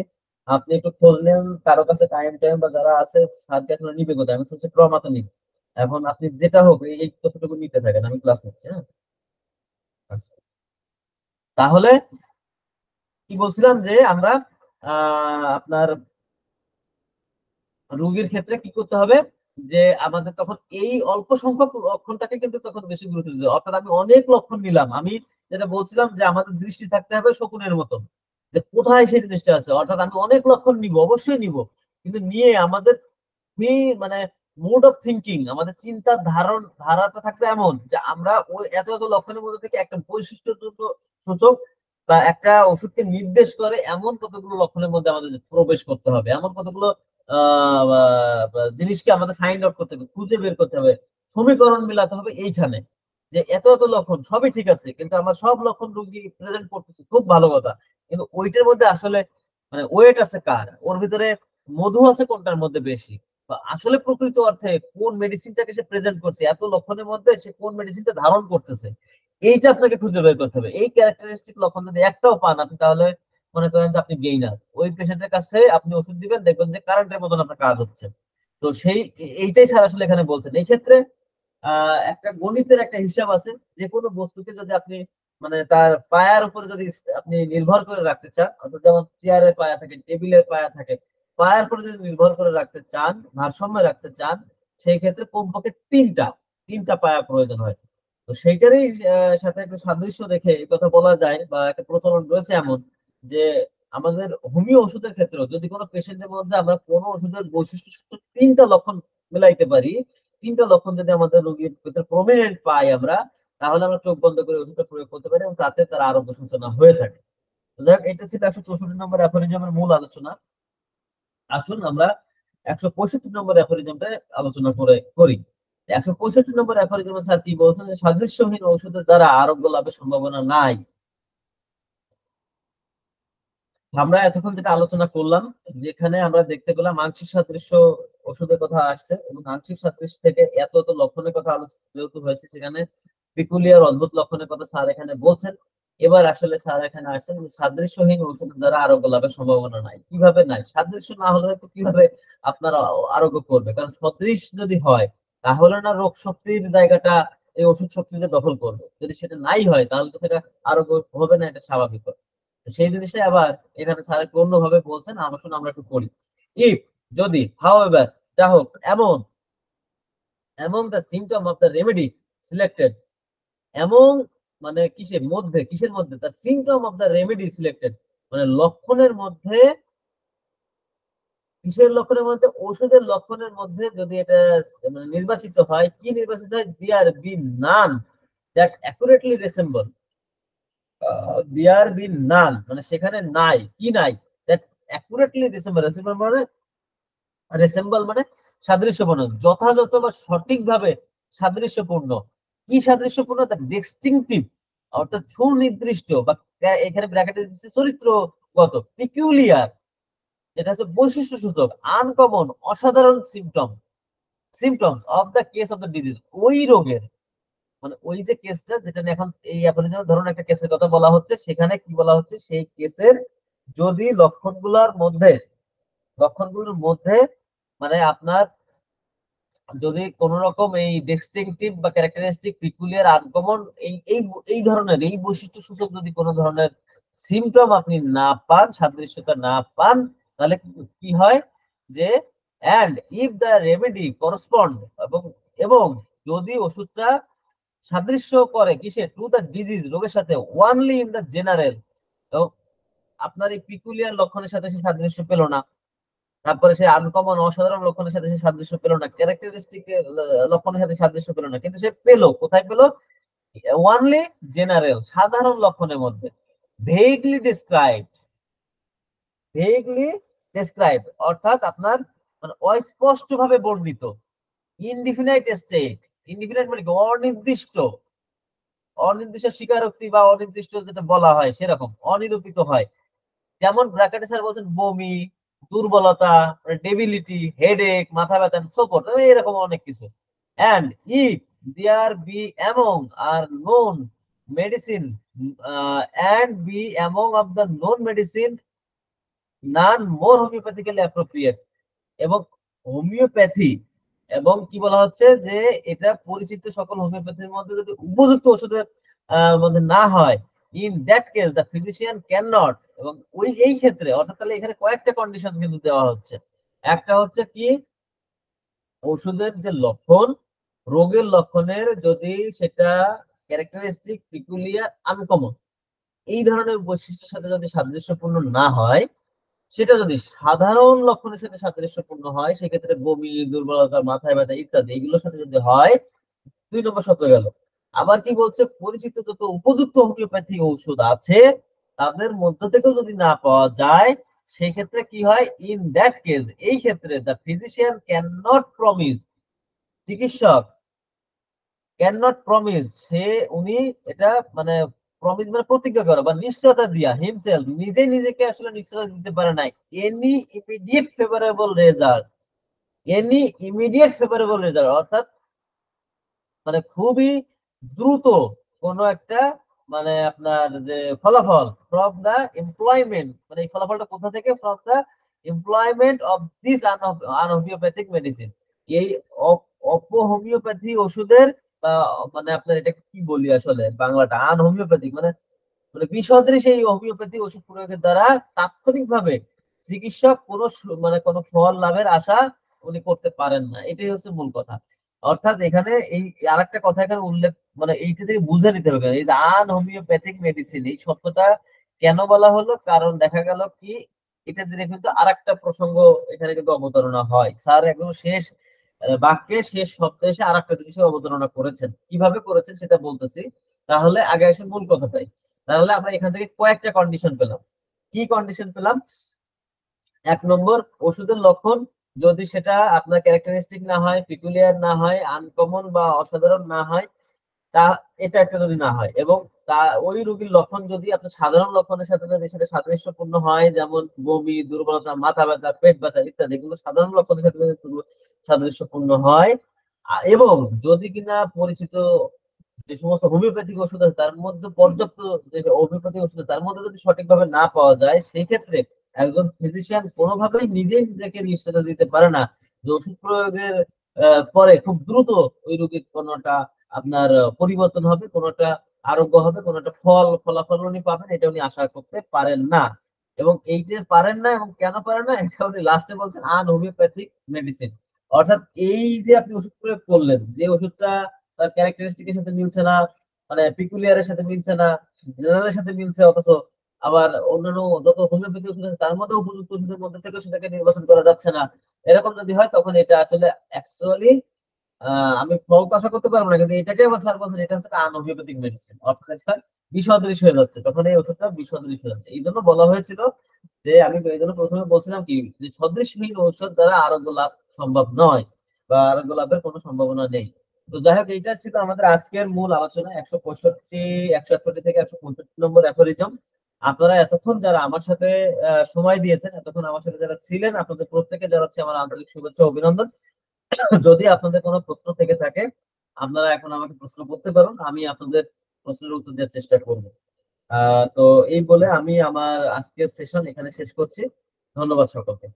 আপনি একটু খোঁজ নেন কারো কাছে টাইম টাইম বা যারা আছে, স্যারকে এখন নিবে কোথায়, আমি শুনছি ট্রমাতে নিবে। এখন আপনি যেটা হোক এই তথ্যটুকু নিতে থাকেন, আমি ক্লাস নিচ্ছি, হ্যাঁ। আচ্ছা। তাহলে কি বলছিলাম যে আমরা আপনার রোগীর ক্ষেত্রে কি করতে হবে, যে আমাদের তখন এই অল্প সংখ্যক লক্ষণটাকে কিন্তু তখন বেশি গুরুত্ব দিতে হবে। অর্থাৎ আমি অনেক লক্ষণ নিলাম, আমি যেটা বলছিলাম যে আমাদের দৃষ্টি থাকতে হবে শকুনের মতন, যে কোথায় সেই জিনিসটা আছে, অর্থাৎ আমি অনেক লক্ষণ নিব, অবশ্যই নিব, কিন্তু নিয়ে আমাদের মানে মুড অফ থিঙ্কিং, আমাদের চিন্তার ধারাটা থাকবে এমন যে আমরা ওই এত এত লক্ষণের মধ্যে থেকে একটা বৈশিষ্ট্য সূচক বা একটা ওষুধকে নির্দেশ করে এমন কতগুলো লক্ষণের মধ্যে আমাদের প্রবেশ করতে হবে, এমন কতগুলো জিনিসকে আমাদের ফাইন্ড আউট করতে হবে, খুঁজে বের করতে হবে, সমীকরণ মিলাতে হবে এইখানে, যে এত এত লক্ষণ সবই ঠিক আছে, কিন্তু আমার সব লক্ষণ রোগী প্রেজেন্ট করতেছে, খুব ভালো কথা, কিন্তু ওইটার মধ্যে আসলে মানে ওয়েট আছে কার, ওর ভিতরে মধু আছে কোনটার মধ্যে বেশি, বা আসলে প্রকৃত অর্থে কোন মেডিসিনটাকে সে প্রেজেন্ট করছে, এত লক্ষণের মধ্যে সে কোন মেডিসিনটা ধারণ করতেছে, এইটা আপনাকে খুঁজে বের করতে হবে। এই ক্যারেক্টারিস্টিক লক্ষণ যদি একটাও পান আপনি, তাহলে মনে করেন যে আপনি গেইনার, ওই পেশেন্টের কাছে আপনি ওষুধ দিবেন, দেখবেন যে কারেন্টের মতন আপনার কাজ হচ্ছে। তো এইটাই স্যার আসলে এখানে বলছেন। এই ক্ষেত্রে একটা গণিতের একটা হিসাব আছে, যে কোনো বস্তুকে যদি আপনি মানে তার পায়ার উপরে যদি আপনি নির্ভর করে রাখতে চান, অর্থাৎ যেমন চেয়ারের পায়া থাকে, টেবিলের পায়া থাকে, পায়ার উপরে যদি নির্ভর করে রাখতে চান, ভারসাম্য রাখতে চান, সেই ক্ষেত্রে কমপক্ষে তিনটা পায়া প্রয়োজন হয়। তো সেইটারই সাথে একটু সাদৃশ্য রেখে এই কথা বলা যায়, বা একটা প্রচলন রয়েছে এমন, যে আমাদের হোমিও ওষুধের ক্ষেত্রেও যদি কোনো পেশেন্টের মধ্যে আমরা কোনো ওষুধের বৈশিষ্ট্য সূচক তিনটা লক্ষণ মিলাইতে পারি, তিনটা লক্ষণ যদি আমাদের রোগীর ভিতরে প্রমিনেন্ট পাই আমরা, তাহলে আমরা চোখ বন্ধ করে ওষুধটা প্রয়োগ করতে পারি এবং তাতে তার আরোগ্য সূচনা হয়ে থাকে। তো যাই হোক, এটা ছিল 164 নম্বর অ্যাফোরিজমের মূল আলোচনা। আসুন আমরা 165 নম্বর অ্যাফোরিজমটা আলোচনা করি। 165 নম্বর অ্যাফোরিজমে স্যার কি বলছেন, যে সাদৃশ্যহীন ঔষধের দ্বারা আরোগ্য লাভের সম্ভাবনা নাই। আমরা এতক্ষণ যেটা আলোচনা করলাম, যেখানে আমরা দেখতে পেলাম আংশিক সাদৃশ্য ওষুধের কথা আসছে, এবং আংশিক সাদৃশ্য থেকে এত এত লক্ষণের কথা আলোচনা যেহেতু হয়েছে, সেখানে পিকুলিয়ার অদ্ভুত লক্ষণের কথা স্যার এখানে বলছেন। এবার আসলে স্যার এখানে আসছেন যে সাদৃশ্যহীন ওষুধের দ্বারা আরোগ্য লাভের সম্ভাবনা নাই। কিভাবে নাই? সাদৃশ্য না হলে তো কিভাবে আপনারা আরোগ্য করবে? কারণ সদৃশ যদি হয়, তাহলে না রোগ শক্তির জায়গাটা এই ওষুধ শক্তিতে দখল করবে। যদি সেটা নাই হয়, তাহলে তো সেটা আরোগ্য হবে না, এটা স্বাভাবিক। সেই জিনিসটা আবার এখানে স্যার একটু অন্যভাবে বলছেন, আমরা শুনে আমরা একটু পড়ি। ইফ, যদি, হাউএভার, যা হোক, এমন, among the symptom of the remedy selected, among মানে কিসের মধ্যে the symptom of the remedy selected, মানে লক্ষণের মধ্যে, কিসের লক্ষণের মধ্যে, ওষুধের লক্ষণের মধ্যে যদি এটা মানে নির্বাচিত হয়, কি নির্বাচিত হয়, there be none that accurately resemble, there be none মানে সেখানে নাই, কি নাই, that accurately resemble মানে সাদৃশ্যপূর্ণ, যথাযথ বা সঠিকভাবে সাদৃশ্যপূর্ণ। কি সাদৃশ্যপূর্ণ, দ্য ডিস্টিংটিভ অর্থাৎ সুনির্দিষ্ট, বা এখানে ব্র্যাকেটে দিচ্ছে চরিত্রগত, পিকুলিয়ার যেটা হচ্ছে বৈশিষ্ট্য সূচক, আনকমন অসাধারণ symptoms of the case of the disease, ওই রোগের, মানে ওই যে কেসটা যেটা নিয়ে এখন এই অ্যাপ্লিকেশনে ধরুন একটা কেসের কথা বলা হচ্ছে, সেখানে কি বলা হচ্ছে, সেই কেসের যদি লক্ষণগুলোর মধ্যে মানে আপনার যদি কোন রকম এই ডিস্টিংটিভ বা ক্যারেক্টারিস্টিক, পিকুলিয়ার, আনকমন এই এই এই ধরনের এই বৈশিষ্ট্য সূচক যদি কোন ধরনের সিমটম আপনি না পান, সাদৃশ্যতা না পান, তাহলে কি হয় যে and if the remedy correspond, এবং এবং যদি ওষুধটা সাদৃশ্য করে কিসে, টু দ্য ডিজিজ রোগের সাথে, ওয়ানলি ইন দ্য জেনারেল, আপনার এই পিকুলিয়ার লক্ষণের সাথে সে সাদৃশ্য পেল না, তারপরে সে আনকমন অসাধারণ লক্ষণের সাথে সে সাদৃশ্য পেল না, ক্যারেক্টারিস্টিক লক্ষণের সাথে সাদৃশ্য পেল না, কিন্তু সে পেলো কোথায় পেলো, ওয়ানলি জেনারেল সাধারণ লক্ষণের মধ্যে, ভেগলি ডেসক্রাইবড অর্থাৎ আপনার মানে অস্পষ্ট ভাবে বর্ণিত, ইনডিফিনাইট স্টেট, ইনডিফিনাইট মানে অনির্দিষ্ট স্বীকারোক্তি বা অনির্দিষ্ট যেটা বলা হয় সেরকম অনিরূপিত হয়, যেমন ব্র্যাকেটে স্যার বলছেন বমি, দুর্বলতা, ডেবিলিটি, হেডেক, মাথা ব্যথা, সোপোর্ট, এরকম অনেক কিছু। And if there be among are known medicine and be among of the known medicine none more homoeopathically appropriate, এবং হোমিওপ্যাথি এবং কি বলা হচ্ছে যে এটা পরিচিত সকল হোমিওপ্যাথির মধ্যে যদি উপযুক্ত ওষুধের মধ্যে না হয়, in that case the physician can not, এবং এই ক্ষেত্রে অর্থাৎ তাহলে এখানে কয়েকটা কন্ডিশন কিন্তু দেওয়া হচ্ছে। একটা হচ্ছে কি, ওষুধের যে লক্ষণ, রোগের লক্ষণের যদি সেটা ক্যারেক্টারিস্টিক, পিকুলিয়ার, আনকমন এই ধরনের বৈশিষ্ট্যের সাথে যদি সাদৃশ্যপূর্ণ না হয়, সেটা যদি সাধারণ লক্ষণের সাথে সাদৃশ্যপূর্ণ হয়, সেক্ষেত্রে বমি, দুর্বলতা, মাথায় ব্যথা ইত্যাদি এগুলোর সাথে যদি হয়, 2 নম্বর শর্ত গেল। আবার কি বলছে, পরিচিত যত উপযুক্ত হোমিওপ্যাথি ঔষধ আছে তাদের মধ্য থেকেও যদি না পাওয়া যায়, সেই ক্ষেত্রে কি হয়, ইন দ্যাট কেস এই ক্ষেত্রে the physician can not promise, চিকিৎসক ক্যান নট প্রমিস উনি এটা মানে প্রমিস মানে প্রতিজ্ঞা করা বা নিশ্চয়তা দিয়া, হিমসেলফ নিজেকে আসলে নিশ্চয়তা দিতে পারে না, এনি ইমিডিয়েট ফেভারেবল রেজাল্ট, অর্থাৎ মানে খুবই দ্রুত কোন একটা মানে আপনার যে ফলাফল, ফ্রম দা এমপ্লয়মেন্ট, মানে এই ফলাফলটা কোথা থেকে, from the employment of this unhomoeopathic medicine, এই অপহোমিওপ্যাথি ওষুধের মানে আপনার এটা কি বলি আসলে বাংলাটা, আনহোমিওপ্যাথিক মানে মানে বিসদৃশ সেই হোমিওপ্যাথি ওষুধ প্রয়োগের দ্বারা তাৎক্ষণিকভাবে চিকিৎসক মানে কোনো ফল লাভের আশা উনি করতে পারেন না, এটাই হচ্ছে মূল কথা। অর্থাৎ এখানে এই আরেকটা কথা এখানে উল্লেখ মানে এইটা থেকে বুঝে নিতে হবে, এই আন হোমিওপ্যাথিক মেডিসিন এই শব্দটা কেন বলা হলো, কারণ দেখা গেল কি এটা দিয়ে কিন্তু আরেকটা প্রসঙ্গ এখানে কিন্তু অবতারণা হয়, স্যার একদম শেষ বাক্যে শেষ শব্দে এসে আরেকটা জিনিসের অবতারণা করেছেন, কিভাবে করেছেন সেটা বলতেছি। তাহলে আগে এসে মূল কথাটাই, তাহলে আমরা এখান থেকে কয়েকটা কন্ডিশন পেলাম। কি কন্ডিশন পেলাম, 1 নম্বর, ওষুধের লক্ষণ যদি সেটা আপনার ক্যারেক্টারিস্টিক না হয়, পিকুলিয়ার না হয়, আনকমন বা অসাধারণ না হয়, তা এটা একটা যদি না হয়, এবং তা ওই রোগীর লক্ষণ যদি আপনার সাধারণ লক্ষণের সাথে যদি সেটা সাদৃশ্যপূর্ণ হয়, যেমন বমি, দুর্বলতা, মাথা ব্যথা, পেট ব্যথা ইত্যাদি, এগুলো সাধারণ লক্ষণের সাথে যদি সাদৃশ্যপূর্ণ হয়, এবং যদি কিনা পরিচিত যে সমস্ত হোমিওপ্যাথিক ওষুধ আছে তার মধ্যে পর্যাপ্ত যে হোমিওপ্যাথিক ওষুধ তার মধ্যে যদি সঠিকভাবে না পাওয়া যায়, সেই ক্ষেত্রে একজন ফিজিশিয়ান কোনোভাবেই নিজেকে নিশ্চয়তা দিতে পারে না যে ওষুধ প্রয়োগের পরে খুব দ্রুত ওই রোগীর কোনোটা আপনার পরিবর্তন হবে, কোনোটা আরোগ্য হবে, কোনো একটা ফলাফল উনি পাবেন, এটা উনি আশা করতে পারেন না। এবং এইটা পারেন না, এবং কেন পারেন না এটা উনি লাস্টে বলছেন আনহোমিওপ্যাথিক মেডিসিন। অর্থাৎ এই যে আপনি ওষুধ প্রয়োগ করলেন, যে ওষুধটা তার ক্যারেক্টারিস্টিকের সাথে মিলছে না, মানে পিকুলিয়ারের সাথে মিলছে না, জেনারেলের সাথে মিলছে, অথচ আবার অন্যান্য যত হোমিওপ্যাথি ওষুধ আছে তার মধ্যে উপযুক্ত ওষুধের মধ্যে থেকে সেটাকে নির্বাচন করা যাচ্ছে না, এরকম যদি হয় তখন এটা আসলে অ্যাকচুয়ালি আমি ফল তো আশা করতে পারবো না, কিন্তু এটাকে আবার স্যার বলছেন এটা হচ্ছে আনহোমিওপ্যাথিক মেডিসিন, অর্থাৎ এটা বিষদৃশ হয়ে যাচ্ছে, তখন এই ওষুধটা বিষদৃশ হয়ে যাচ্ছে। এই জন্য বলা হয়েছিল যে, আমি এই জন্য প্রথমে বলছিলাম কি, যে সদৃশহীন ঔষধ দ্বারা আরোগ্য লাভ সম্ভব নয়, বা আরোগ্য লাভের কোনো সম্ভাবনা নেই। তো যাই হোক, এইটা ছিল আমাদের আজকের মূল আলোচনা, 161 থেকে 165 নম্বর অ্যাফোরিজম। আপনারা এতক্ষণ যারা আমার সাথে সময় দিয়েছেন, এতক্ষণ আমার সাথে যারা ছিলেন, আপনাদের প্রত্যেকে জানাচ্ছি আমার আন্তরিক শুভেচ্ছা ও অভিনন্দন। যদি আপনাদের কোনো প্রশ্ন থেকে থাকে, আপনারা এখন আমাকে প্রশ্ন করতে পারেন, আমি আপনাদের প্রশ্নের উত্তর দেওয়ার চেষ্টা করব। তো এই বলে আমি আমার আজকের সেশন এখানে শেষ করছি। ধন্যবাদ সকলকে।